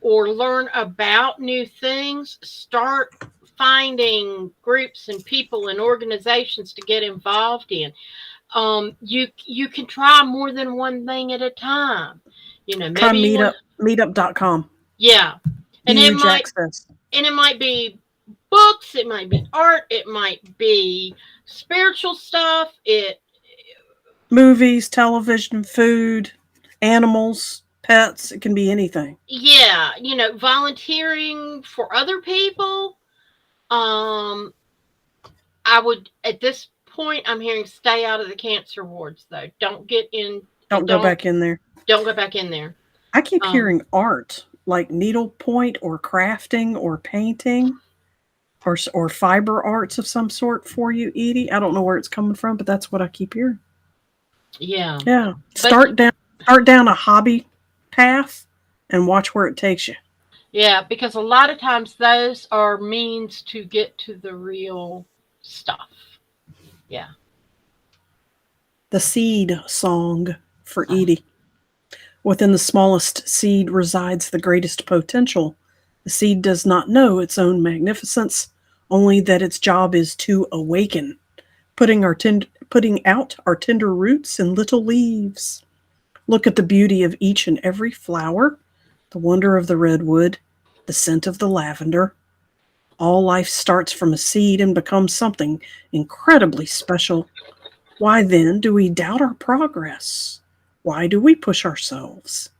Speaker 2: or learn about new things, start finding groups and people and organizations to get involved in. You can try more than one thing at a time.
Speaker 1: Try
Speaker 2: maybe you want,
Speaker 1: meetup.com.
Speaker 2: yeah. And it
Speaker 1: Huge
Speaker 2: might,
Speaker 1: access.
Speaker 2: be books, it might be art, it might be spiritual stuff.
Speaker 1: Movies, television, food, animals, pets. It can be anything.
Speaker 2: Yeah, volunteering for other people. Um, I would, at this point, I'm hearing stay out of the cancer wards though. Don't get in.
Speaker 1: Don't go
Speaker 2: Don't
Speaker 1: back in there.
Speaker 2: don't go back in there.
Speaker 1: I keep
Speaker 2: Um,
Speaker 1: hearing art, like needlepoint or crafting or painting or fiber arts of some sort for you, Edie. I don't know where it's coming from, but that's what I keep hearing.
Speaker 2: yeah,
Speaker 1: Yeah.
Speaker 2: but
Speaker 1: Start down a hobby path and watch where it takes you.
Speaker 2: yeah, because a lot of times those are means to get to the real stuff. Yeah.
Speaker 1: The seed song for Edie. Within the smallest seed resides the greatest potential. The seed does not know its own magnificence, only that its job is to awaken, putting out our tender roots and little leaves. Look at the beauty of each and every flower, the wonder of the redwood, the scent of the lavender. All life starts from a seed and becomes something incredibly special. Why then do we doubt our progress? Why do we push ourselves?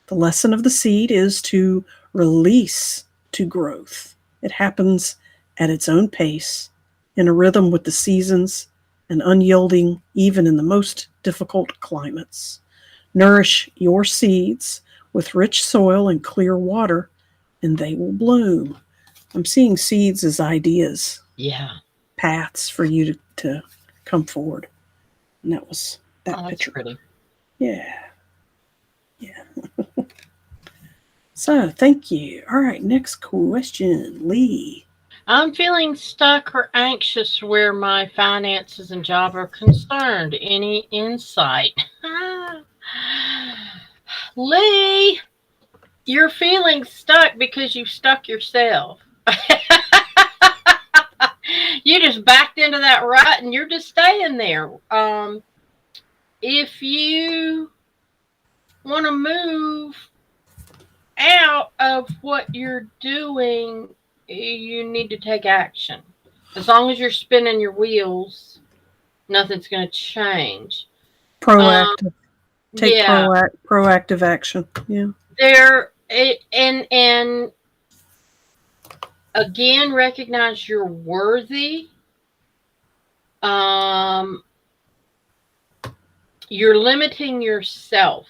Speaker 1: The lesson of the seed is to release to growth. It happens at its own pace, in a rhythm with the seasons, and unyielding even in the most difficult climates. Nourish your seeds with rich soil and clear water, and they will bloom. I'm seeing seeds as ideas,
Speaker 2: Yeah.
Speaker 1: paths for you to come forward. And that was
Speaker 2: Oh,
Speaker 1: that
Speaker 2: that's
Speaker 1: picture.
Speaker 2: pretty.
Speaker 1: Yeah. Yeah. So thank you. All right. Next question, Lee.
Speaker 2: I'm feeling stuck or anxious where my finances and job are concerned. Any insight? Lee, you're feeling stuck because you stuck yourself. You just backed into that rut and you're just staying there. If you want to move out of what you're doing, you need to take action. As long as you're spinning your wheels, nothing's going to change. Um,
Speaker 1: Proactive. Take
Speaker 2: yeah,
Speaker 1: proactive action. Yeah.
Speaker 2: and again, recognize you're worthy. Um, you're limiting yourself.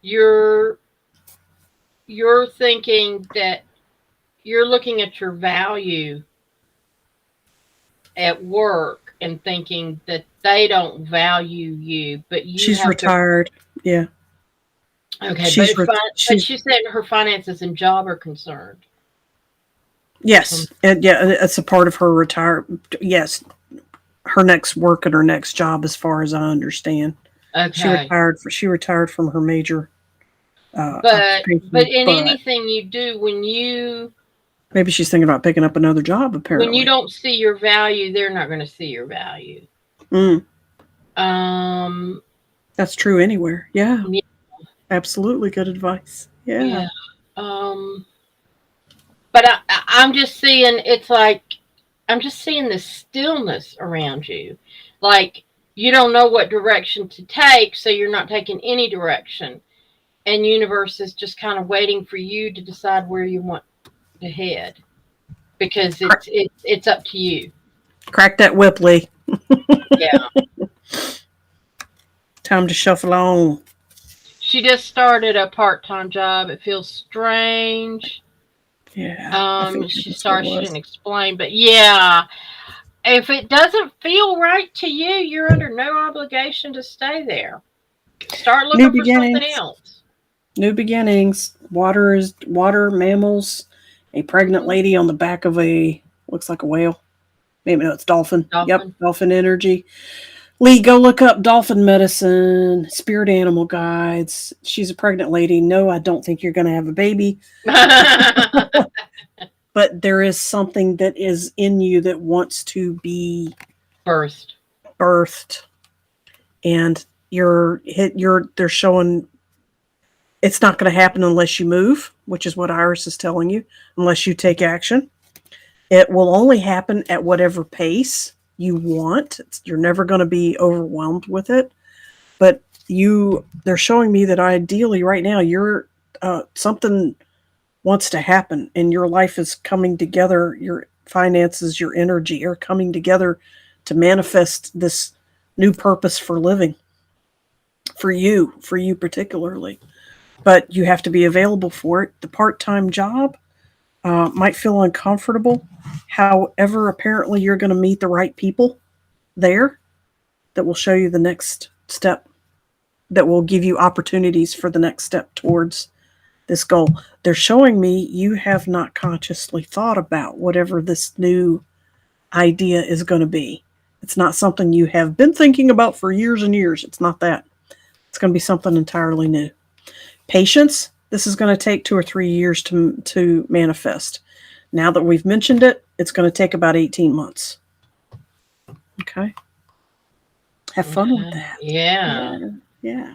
Speaker 2: You're you're thinking that you're looking at your value at work and thinking that they don't value you, but you
Speaker 1: She's
Speaker 2: have to.
Speaker 1: retired. Yeah.
Speaker 2: Okay, but
Speaker 1: She's
Speaker 2: but
Speaker 1: she's
Speaker 2: she said her finances and job are concerned. Um,
Speaker 1: yes. Yeah, it's a part of her retire. Yes, her next work and her next job, as far as I understand.
Speaker 2: okay,
Speaker 1: She retired from her major
Speaker 2: but
Speaker 1: occupation,
Speaker 2: in
Speaker 1: but
Speaker 2: anything you do,
Speaker 1: maybe she's thinking about picking up another job.
Speaker 2: when you
Speaker 1: Apparently,
Speaker 2: don't see your value, they're not going to see your value.
Speaker 1: mm,
Speaker 2: Um,
Speaker 1: that's true anywhere. Yeah,
Speaker 2: yeah,
Speaker 1: absolutely good advice.
Speaker 2: yeah.
Speaker 1: Yeah,
Speaker 2: But I'm just seeing it's like I'm just seeing the stillness around you, like you don't know what direction to take, so you're not taking any direction, and universe is just kind of waiting for you to decide where you want to head because
Speaker 1: Cra-
Speaker 2: it's up to you.
Speaker 1: crack that whip, Lee.
Speaker 2: Yeah.
Speaker 1: Time to shuffle on.
Speaker 2: She just started a part-time job. It feels strange.
Speaker 1: Yeah, I think
Speaker 2: She's
Speaker 1: that's what it
Speaker 2: sorry she
Speaker 1: was.
Speaker 2: didn't explain, but yeah, if it doesn't feel right to you, you're under no obligation to stay there. Start
Speaker 1: New
Speaker 2: looking for something
Speaker 1: beginnings.
Speaker 2: else.
Speaker 1: New beginnings. Water, mammals. A pregnant
Speaker 2: Mhm.
Speaker 1: lady on the back of a looks like a whale. Maybe no, it's dolphin. Yep,
Speaker 2: Dolphin.
Speaker 1: dolphin energy. Lee, go look up dolphin medicine, spirit animal guides. She's a pregnant lady. No, I don't think you're going to have a baby, but there is something that is in you that wants to be
Speaker 2: First.
Speaker 1: birthed, and they're showing It's not going to happen unless you move, which is what Iris is telling you, unless you take action. It will only happen at whatever pace you want. You're never going to be overwhelmed with it. But they're showing me that ideally right now you're something wants to happen and your life is coming together. Your finances, your energy are coming together to manifest this new purpose for living for you particularly. But you have to be available for it. The part-time job might feel uncomfortable. However, apparently you're going to meet the right people there that will show you the next step, that will give you opportunities for the next step towards this goal. They're showing me you have not consciously thought about whatever this new idea is going to be. It's not something you have been thinking about for years and years. It's not that. It's going to be something entirely new. Patience, this is going to take 2 or 3 years to manifest. Now that we've mentioned it, it's going to take about 18 months. Okay. Have fun with
Speaker 2: Okay.
Speaker 1: that.
Speaker 2: Yeah.
Speaker 1: Yeah. Yeah.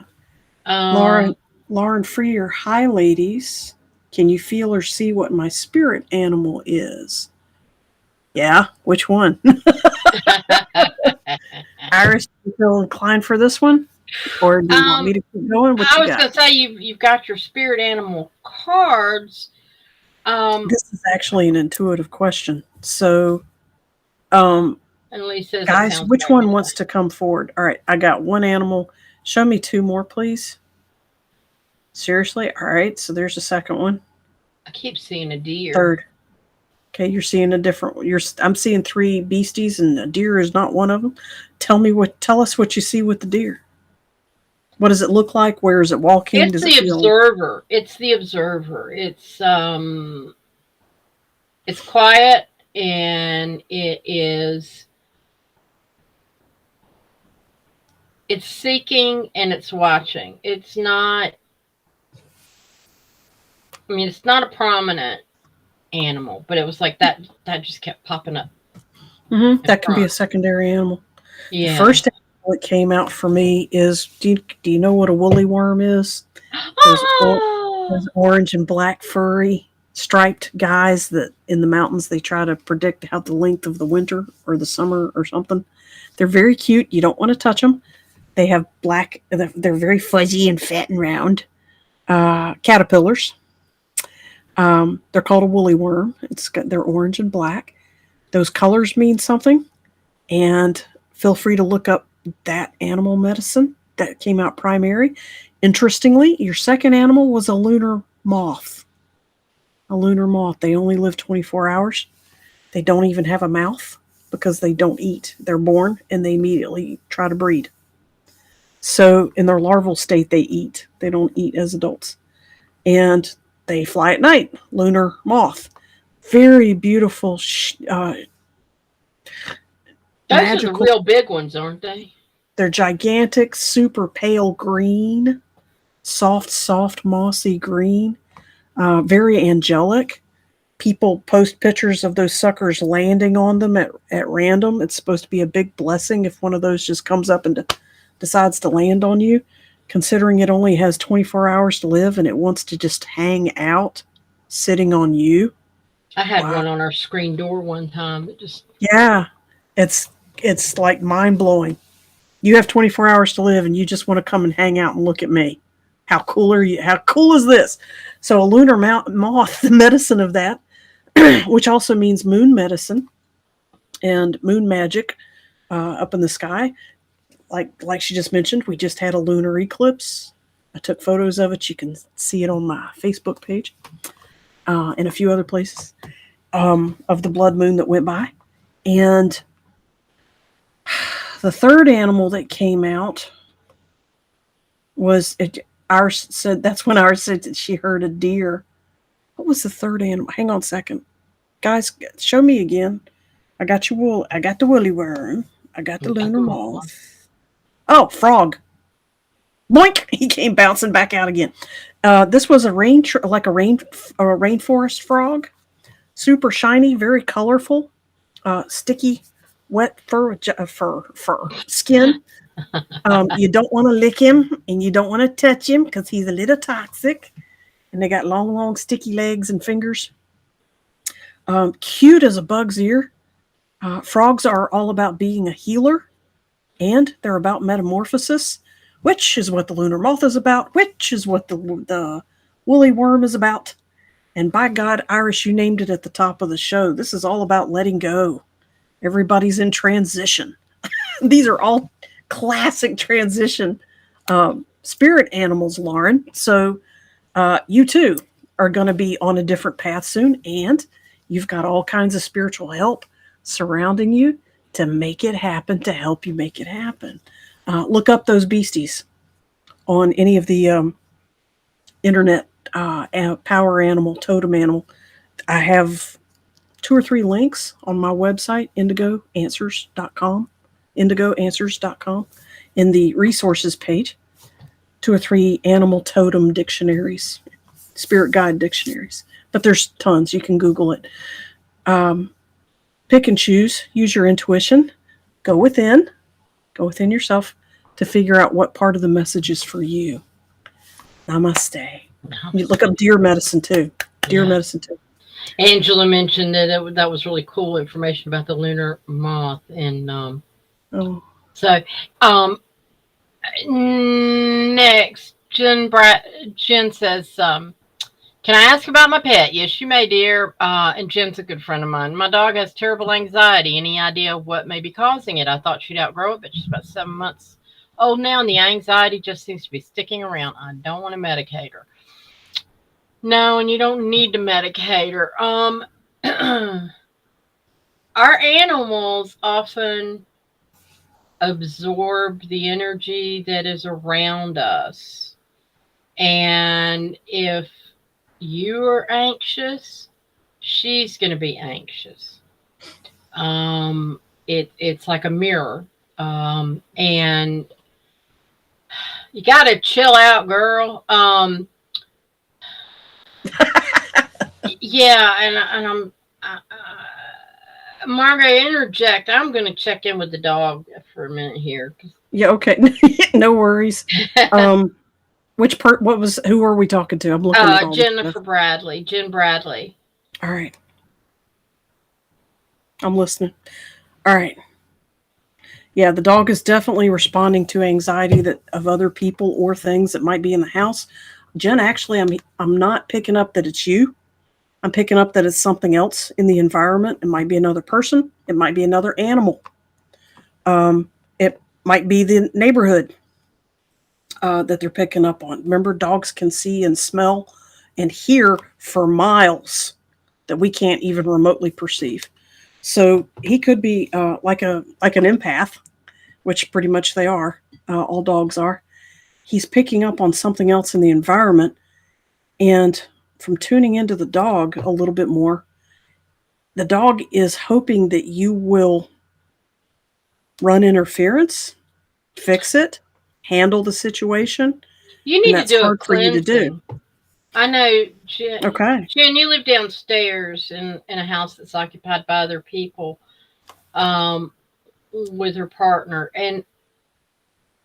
Speaker 2: Um,
Speaker 1: Lauren Freer, hi ladies. Can you feel or see what my spirit animal is? Yeah, which one? Iris, do you feel inclined for this one? Or do you want me
Speaker 2: um,
Speaker 1: to keep going? What
Speaker 2: I
Speaker 1: you
Speaker 2: was
Speaker 1: got?
Speaker 2: gonna say you've got your spirit animal cards. Um,
Speaker 1: This is actually an intuitive question. So, um,
Speaker 2: and Lee says it
Speaker 1: guys,
Speaker 2: sounds
Speaker 1: which one
Speaker 2: magnified.
Speaker 1: wants to come forward? All right, I got one animal. Show me two more, please. Seriously? All right, so there's a second one.
Speaker 2: I keep seeing a deer.
Speaker 1: Third. Okay, you're seeing a different. I'm seeing three beasties, and a deer is not one of them. Tell us what you see with the deer. What does it look like? Where is it walking?
Speaker 2: It's
Speaker 1: Does it
Speaker 2: the
Speaker 1: feel?
Speaker 2: observer. It's the observer. It's quiet and it's seeking and it's watching. It's not. I mean, it's not a prominent animal, but it was like that. That just kept popping up in
Speaker 1: That can be a
Speaker 2: front.
Speaker 1: secondary animal. The
Speaker 2: Yeah.
Speaker 1: first animal that came out for me is do you know what a woolly worm is? Those or,
Speaker 2: Oh,
Speaker 1: those orange and black furry striped guys that in the mountains they try to predict how the length of the winter or the summer or something. They're very cute. You don't want to touch them. They have black. They're very fuzzy and fat and round. Caterpillars. They're called a woolly worm. They're orange and black. Those colors mean something. And feel free to look up that animal medicine that came out primary. Interestingly, your second animal was a lunar moth. A lunar moth. They only live 24 hours. They don't even have a mouth because they don't eat. They're born and they immediately try to breed. So in their larval state, they eat. They don't eat as adults. And they fly at night. Lunar moth. Very beautiful,
Speaker 2: those are the
Speaker 1: magical.
Speaker 2: real big ones, aren't they?
Speaker 1: They're gigantic, super pale green, soft, mossy green, very angelic. People post pictures of those suckers landing on them at random. It's supposed to be a big blessing if one of those just comes up and decides to land on you, considering it only has 24 hours to live and it wants to just hang out sitting on you.
Speaker 2: I had
Speaker 1: Wow.
Speaker 2: one on our screen door one time. It just
Speaker 1: Yeah. It's it's like mind blowing. You have 24 hours to live and you just want to come and hang out and look at me. How cool are you? How cool is this? So a lunar moth, the medicine of that, which also means moon medicine and moon magic up in the sky. Like she just mentioned, we just had a lunar eclipse. I took photos of it. You can see it on my Facebook page and a few other places of the blood moon that went by. And the third animal that came out was ours said that's when ours said that she heard a deer. What was the third animal? Hang on a second. Guys, show me again. I got your wool. I got the woolly worm. I got the
Speaker 2: got
Speaker 1: lunar
Speaker 2: the moth.
Speaker 1: moth. Oh, frog. Boink! He came bouncing back out again. This was like a rainforest frog. Super shiny, very colorful, sticky, wet fur skin. You don't want to lick him and you don't want to touch him because he's a little toxic. And they got long, long, sticky legs and fingers. Cute as a bug's ear. Frogs are all about being a healer and they're about metamorphosis, which is what the lunar moth is about, which is what the woolly worm is about. And by God, Iris, you named it at the top of the show. This is all about letting go. Everybody's in transition. These are all classic transition spirit animals, Lauren. So you too are going to be on a different path soon, and you've got all kinds of spiritual help surrounding you to make it happen, to help you make it happen. Look up those beasties on any of the internet power animal, totem animal. I have 2 or 3 links on my website, indigoanswers.com, indigoanswers.com, in the resources page. 2 or 3 animal totem dictionaries, spirit guide dictionaries. But there's tons. You can Google it. Pick and choose. Use your intuition. Go within yourself to figure out what part of the message is for you. Namaste. You look up deer medicine too. Deer medicine too.
Speaker 2: Angela mentioned that was really cool information about the lunar moth, and
Speaker 1: Oh,
Speaker 2: so next, Jen says, "Can I ask about my pet?" Yes, you may, dear. And Jen's a good friend of mine. My dog has terrible anxiety. Any idea what may be causing it? I thought she'd outgrow it, but she's about 7 months old now, and the anxiety just seems to be sticking around. I don't want to medicate her. No, and you don't need to medicate her. Our animals often absorb the energy that is around us. And if you're anxious, she's going to be anxious. It's like a mirror. And you got to chill out, girl. Yeah, and Margaret, interject. I'm going to check in with the dog for a minute here.
Speaker 1: yeah. Okay. No worries. What was, who are we talking to? I'm looking at all this
Speaker 2: Jennifer
Speaker 1: stuff.
Speaker 2: Bradley, Jen Bradley.
Speaker 1: All right. I'm listening. All right. Yeah, the dog is definitely responding to anxiety that of other people or things that might be in the house. Jen, actually, I'm not picking up that it's you. I'm picking up that it's something else in the environment. It might be another person. It might be another animal. It might be the neighborhood that they're picking up on. Remember, dogs can see and smell and hear for miles that we can't even remotely perceive. So he could be like an empath, which pretty much they are. All dogs are. He's picking up on something else in the environment, and from tuning into the dog a little bit more, the dog is hoping that you will run interference, fix it, handle the situation,
Speaker 2: You
Speaker 1: and
Speaker 2: need to
Speaker 1: that's
Speaker 2: do a
Speaker 1: hard for you to do.
Speaker 2: cleansing. I know, Jen.
Speaker 1: Okay.
Speaker 2: Jen, you live downstairs in a house that's occupied by other people, um, with her partner, and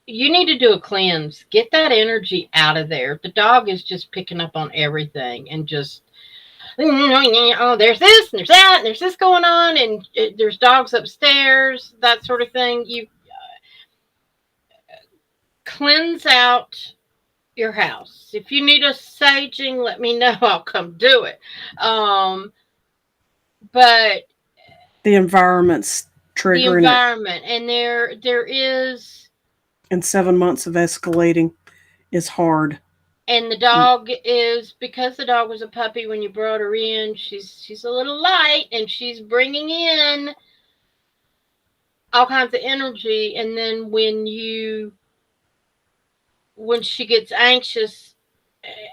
Speaker 2: you need to do a cleanse. Get that energy out of there. The dog is just picking up on everything and just, oh, there's this and there's that and there's this going on, and there's dogs upstairs, that sort of thing. You cleanse out your house. If you need a saging, let me know. I'll come do it. Um, but
Speaker 1: The environment's
Speaker 2: the
Speaker 1: triggering it,
Speaker 2: environment, and there is,
Speaker 1: and 7 months of escalating is hard.
Speaker 2: and the dog is, because the dog was a puppy when you brought her in. She's a little light, and she's bringing in all kinds of energy. And then when she gets anxious,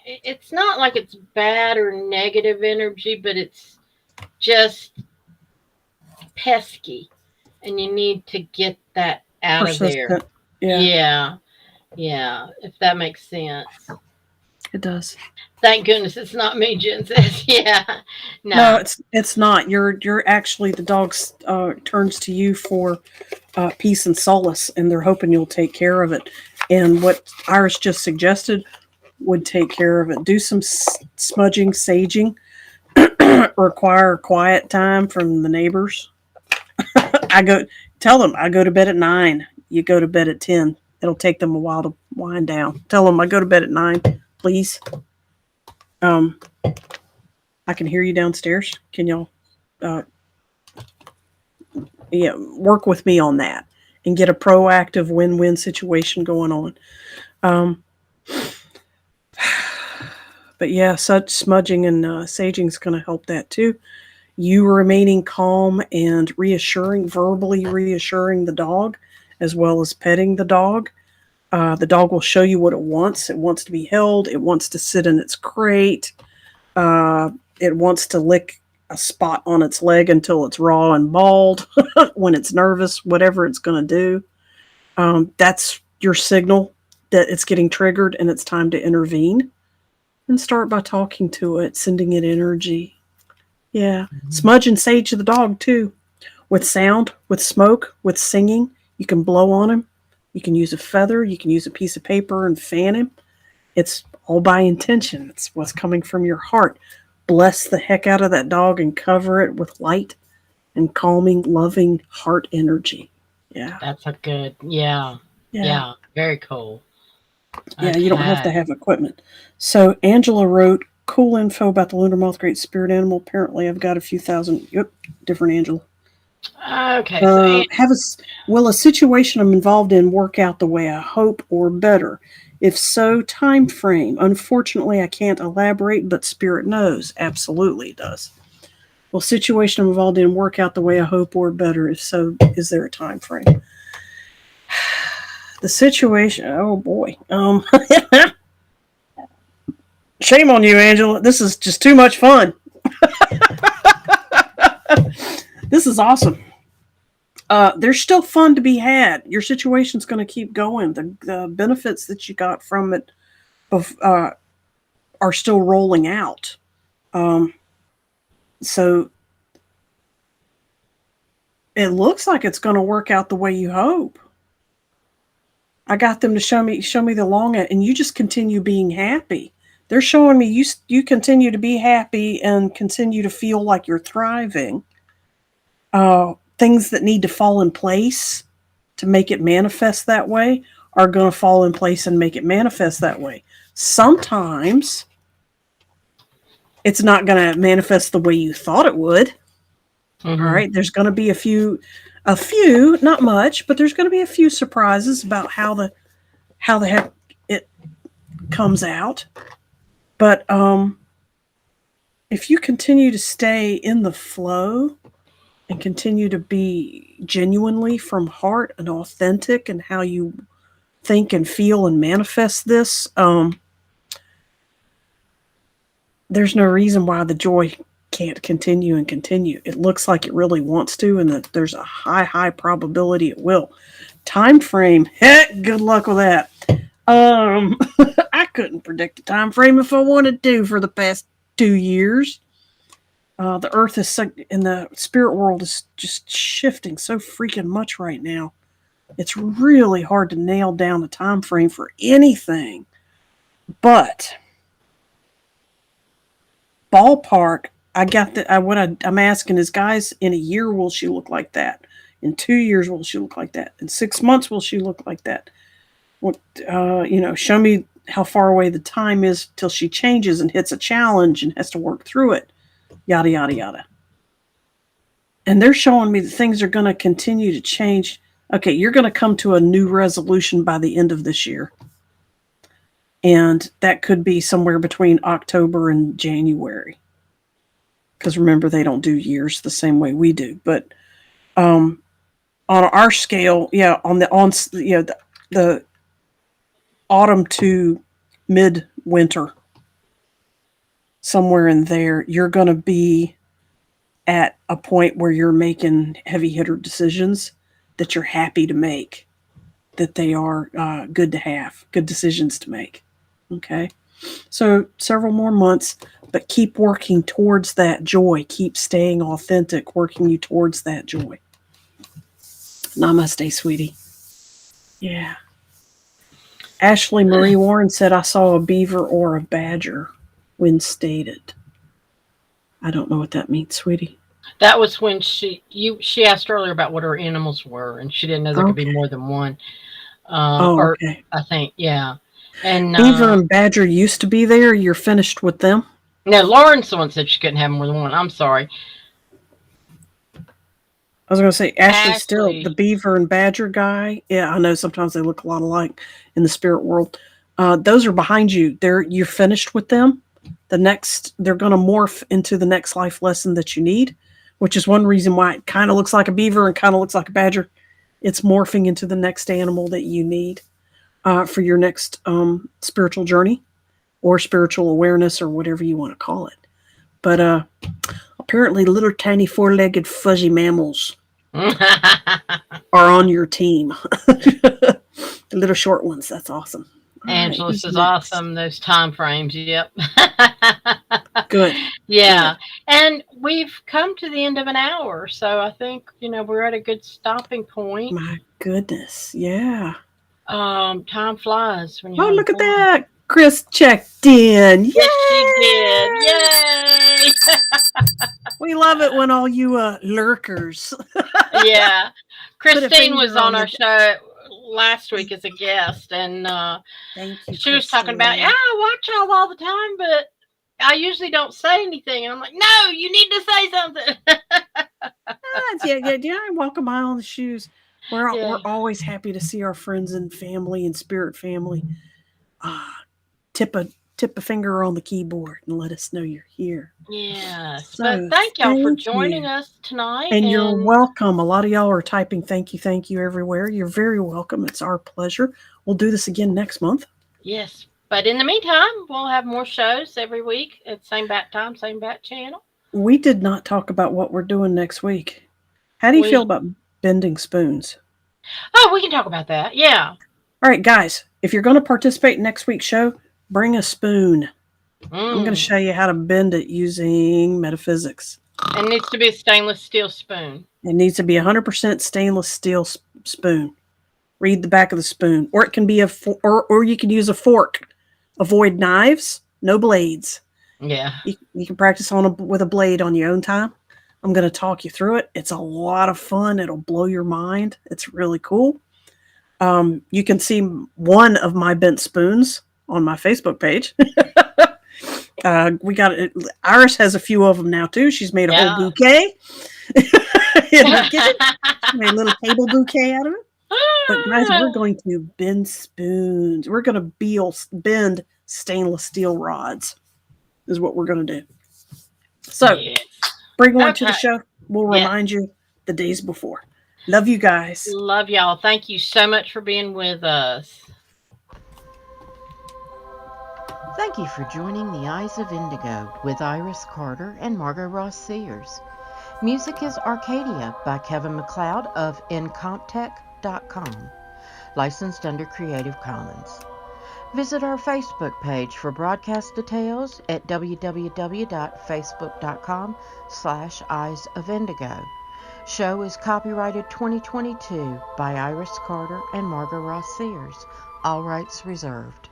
Speaker 2: it's not like it's bad or negative energy, but it's just pesky, and you need to get that out of there.
Speaker 1: Persistent. Yeah,
Speaker 2: Yeah, yeah, if that makes sense.
Speaker 1: it does.
Speaker 2: Thank goodness it's not me, Jen says. Yeah,
Speaker 1: No,
Speaker 2: no.
Speaker 1: it's not. You're actually, the dog turns to you for peace and solace, and they're hoping you'll take care of it. And what Iris just suggested would take care of it. Do some smudging, saging, require quiet time from the neighbors. I go tell them I go to bed at 9. You go to bed at 10. It'll take them a while to wind down. Tell them I go to bed at 9, please. Um, I can hear you downstairs. Can y'all, uh, yeah, work with me on that and get a proactive win-win situation going on. Um, but yeah, such smudging and saging is going to help that too. You remaining calm and reassuring, verbally reassuring the dog, as well as petting the dog. The dog will show you what it wants. It wants to be held. It wants to sit in its crate. Uh, it wants to lick a spot on its leg until it's raw and bald when it's nervous, whatever it's going to do. That's your signal that it's getting triggered and it's time to intervene. And start by talking to it, sending it energy. Yeah. Smudge and sage the dog too. With sound, with smoke, with singing. You can blow on him. You can use a feather. You can use a piece of paper and fan him. It's all by intention. It's what's coming from your heart. Bless the heck out of that dog and cover it with light and calming, loving heart energy. Yeah.
Speaker 2: That's a good, yeah,
Speaker 1: Yeah.
Speaker 2: yeah, very cool.
Speaker 1: Yeah, you don't have to
Speaker 2: Okay.
Speaker 1: have equipment. So Angela wrote cool info about the lunar moth, great spirit animal. Apparently, I've got a few thousand. Yep, different Angela.
Speaker 2: Okay, so
Speaker 1: Have a will a situation I'm involved in work out the way I hope or better? If so, time frame. Unfortunately, I can't elaborate, but spirit knows. Absolutely, it does. Will situation I'm involved in work out the way I hope or better? If so, is there a time frame? The situation. Oh boy. Shame on you, Angela. This is just too much fun. This is awesome. There's still fun to be had. Your situation's going to keep going. The benefits that you got from it uh, are still rolling out. Um, so it looks like it's going to work out the way you hope. I got them to show me the long end, and you just continue being happy. They're showing me you continue to be happy and continue to feel like you're thriving. Things that need to fall in place to make it manifest that way are going to fall in place and make it manifest that way. Sometimes it's not going to manifest the way you thought it would. All
Speaker 2: hmm
Speaker 1: right, there's going to be a few, not much, but there's going to be a few surprises about how the heck it comes out. But if you continue to stay in the flow and continue to be genuinely from heart and authentic in how you think and feel and manifest this, there's no reason why the joy can't continue and continue. It looks like it really wants to, and that there's a high probability it will. Time frame, heck, good luck with that. Um, I couldn't predict the time frame if I wanted to for the past 2 years. The earth is in the spirit world is just shifting so freaking much right now. It's really hard to nail down a time frame for anything. But ballpark, I got that. I'm asking is, guys, in a year will she look like that? In 2 years will she look like that? In 6 months will she look like that? What show me how far away the time is till she changes and hits a challenge and has to work through it. Yada yada yada. And they're showing me that things are going to continue to change. Okay, you're going to come to a new resolution by the end of this year. And that could be somewhere between October and January. Because remember, they don't do years the same way we do. But on our scale, yeah, the autumn to mid-winter, somewhere in there, you're going to be at a point where you're making heavy hitter decisions that you're happy to make, that they are good to have, good decisions to make. Okay. So several more months, but keep working towards that joy. Keep staying authentic, working you towards that joy. Namaste, sweetie. Yeah. Ashley Marie Warren said, I saw a beaver or a badger when stated. I don't know what that means, sweetie.
Speaker 2: That was when she asked earlier about what her animals were, and she didn't know there could be
Speaker 1: Okay.
Speaker 2: more than one.
Speaker 1: Oh,
Speaker 2: Or
Speaker 1: okay.
Speaker 2: I think, yeah. And
Speaker 1: Beaver and badger used to be there. You're finished with them?
Speaker 2: no, Lauren's the one said she couldn't have more than one. I'm sorry.
Speaker 1: I was going to say, Ashley, still the
Speaker 2: Ashley.
Speaker 1: beaver and badger guy. Yeah, I know sometimes they look a lot alike in the spirit world. Those are behind you. You're finished with them. They're going to morph into the next life lesson that you need, which is one reason why it kind of looks like a beaver and kind of looks like a badger. It's morphing into the next animal that you need for your next spiritual journey or spiritual awareness or whatever you want to call it. But apparently, little tiny four-legged fuzzy mammals are on your team. The little short ones. That's awesome. All right,
Speaker 2: Angelus
Speaker 1: who's
Speaker 2: is
Speaker 1: next?
Speaker 2: awesome. Those time frames. Yep.
Speaker 1: Good.
Speaker 2: Yeah.
Speaker 1: Good.
Speaker 2: And we've come to the end of an hour. So I think, we're at a good stopping point.
Speaker 1: My goodness. Yeah.
Speaker 2: Time flies when you're
Speaker 1: Oh,
Speaker 2: having
Speaker 1: look at
Speaker 2: fun.
Speaker 1: that. Chris checked in.
Speaker 2: Yes, she did.
Speaker 1: Yay!
Speaker 2: Yay.
Speaker 1: We love it when all you lurkers
Speaker 2: Yeah.
Speaker 1: put a
Speaker 2: Christine was
Speaker 1: finger
Speaker 2: on
Speaker 1: on
Speaker 2: our
Speaker 1: the.
Speaker 2: show last week as a guest, and
Speaker 1: Thank you,
Speaker 2: she was talking about, yeah,
Speaker 1: Christine.
Speaker 2: I watch y'all all the time, but I usually don't say anything. And I'm like, no, you need to say something.
Speaker 1: Yeah. I walk a mile in the shoes. We're
Speaker 2: Yeah.
Speaker 1: always happy to see our friends and family and spirit family. Ah, tip a tip a finger on the keyboard and let us know you're here.
Speaker 2: Yes. But
Speaker 1: So
Speaker 2: thank y'all for
Speaker 1: thank
Speaker 2: joining
Speaker 1: you.
Speaker 2: us tonight.
Speaker 1: And you're
Speaker 2: And
Speaker 1: welcome. A lot of y'all are typing thank you everywhere. You're very welcome. It's our pleasure. We'll do this again next month.
Speaker 2: yes. But in the meantime, we'll have more shows every week at same bat time, same bat channel.
Speaker 1: We did not talk about what we're doing next week. How do you feel
Speaker 2: We
Speaker 1: about bending spoons?
Speaker 2: we can talk about that. Yeah.
Speaker 1: All right, guys, if you're going to participate in next week's show, bring a spoon. I'm going to
Speaker 2: Mm.
Speaker 1: show you how to bend it using metaphysics.
Speaker 2: And it needs to be a stainless steel spoon.
Speaker 1: It needs to be 100% stainless steel spoon. Read the back of the spoon, or it can be or you can use a fork. Avoid knives, no blades.
Speaker 2: Yeah.
Speaker 1: You can practice with a blade on your own time. I'm going to talk you through it. It's a lot of fun. It'll blow your mind. It's really cool. You can see one of my bent spoons on my Facebook page. We got it. Iris has a few of them now too. She's made a whole
Speaker 2: Yeah.
Speaker 1: bouquet in her kitchen. She made a little table bouquet out of it. But guys, we're going to bend spoons. We're going to bend stainless steel rods. Is what we're going to do. So
Speaker 2: Yes.
Speaker 1: bring one to the
Speaker 2: Okay.
Speaker 1: show. We'll
Speaker 2: Yes.
Speaker 1: remind you the days before. Love you guys.
Speaker 2: Love y'all. Thank you so much for being with us.
Speaker 3: Thank you for joining the Eyes of Indigo with Iris Carter and Margot Ross Sears. Music is Arcadia by Kevin MacLeod of Incomptech.com, licensed under Creative Commons. Visit our Facebook page for broadcast details at www.facebook.com/Eyes of Indigo. Show is copyrighted 2022 by Iris Carter and Margot Ross Sears. All rights reserved.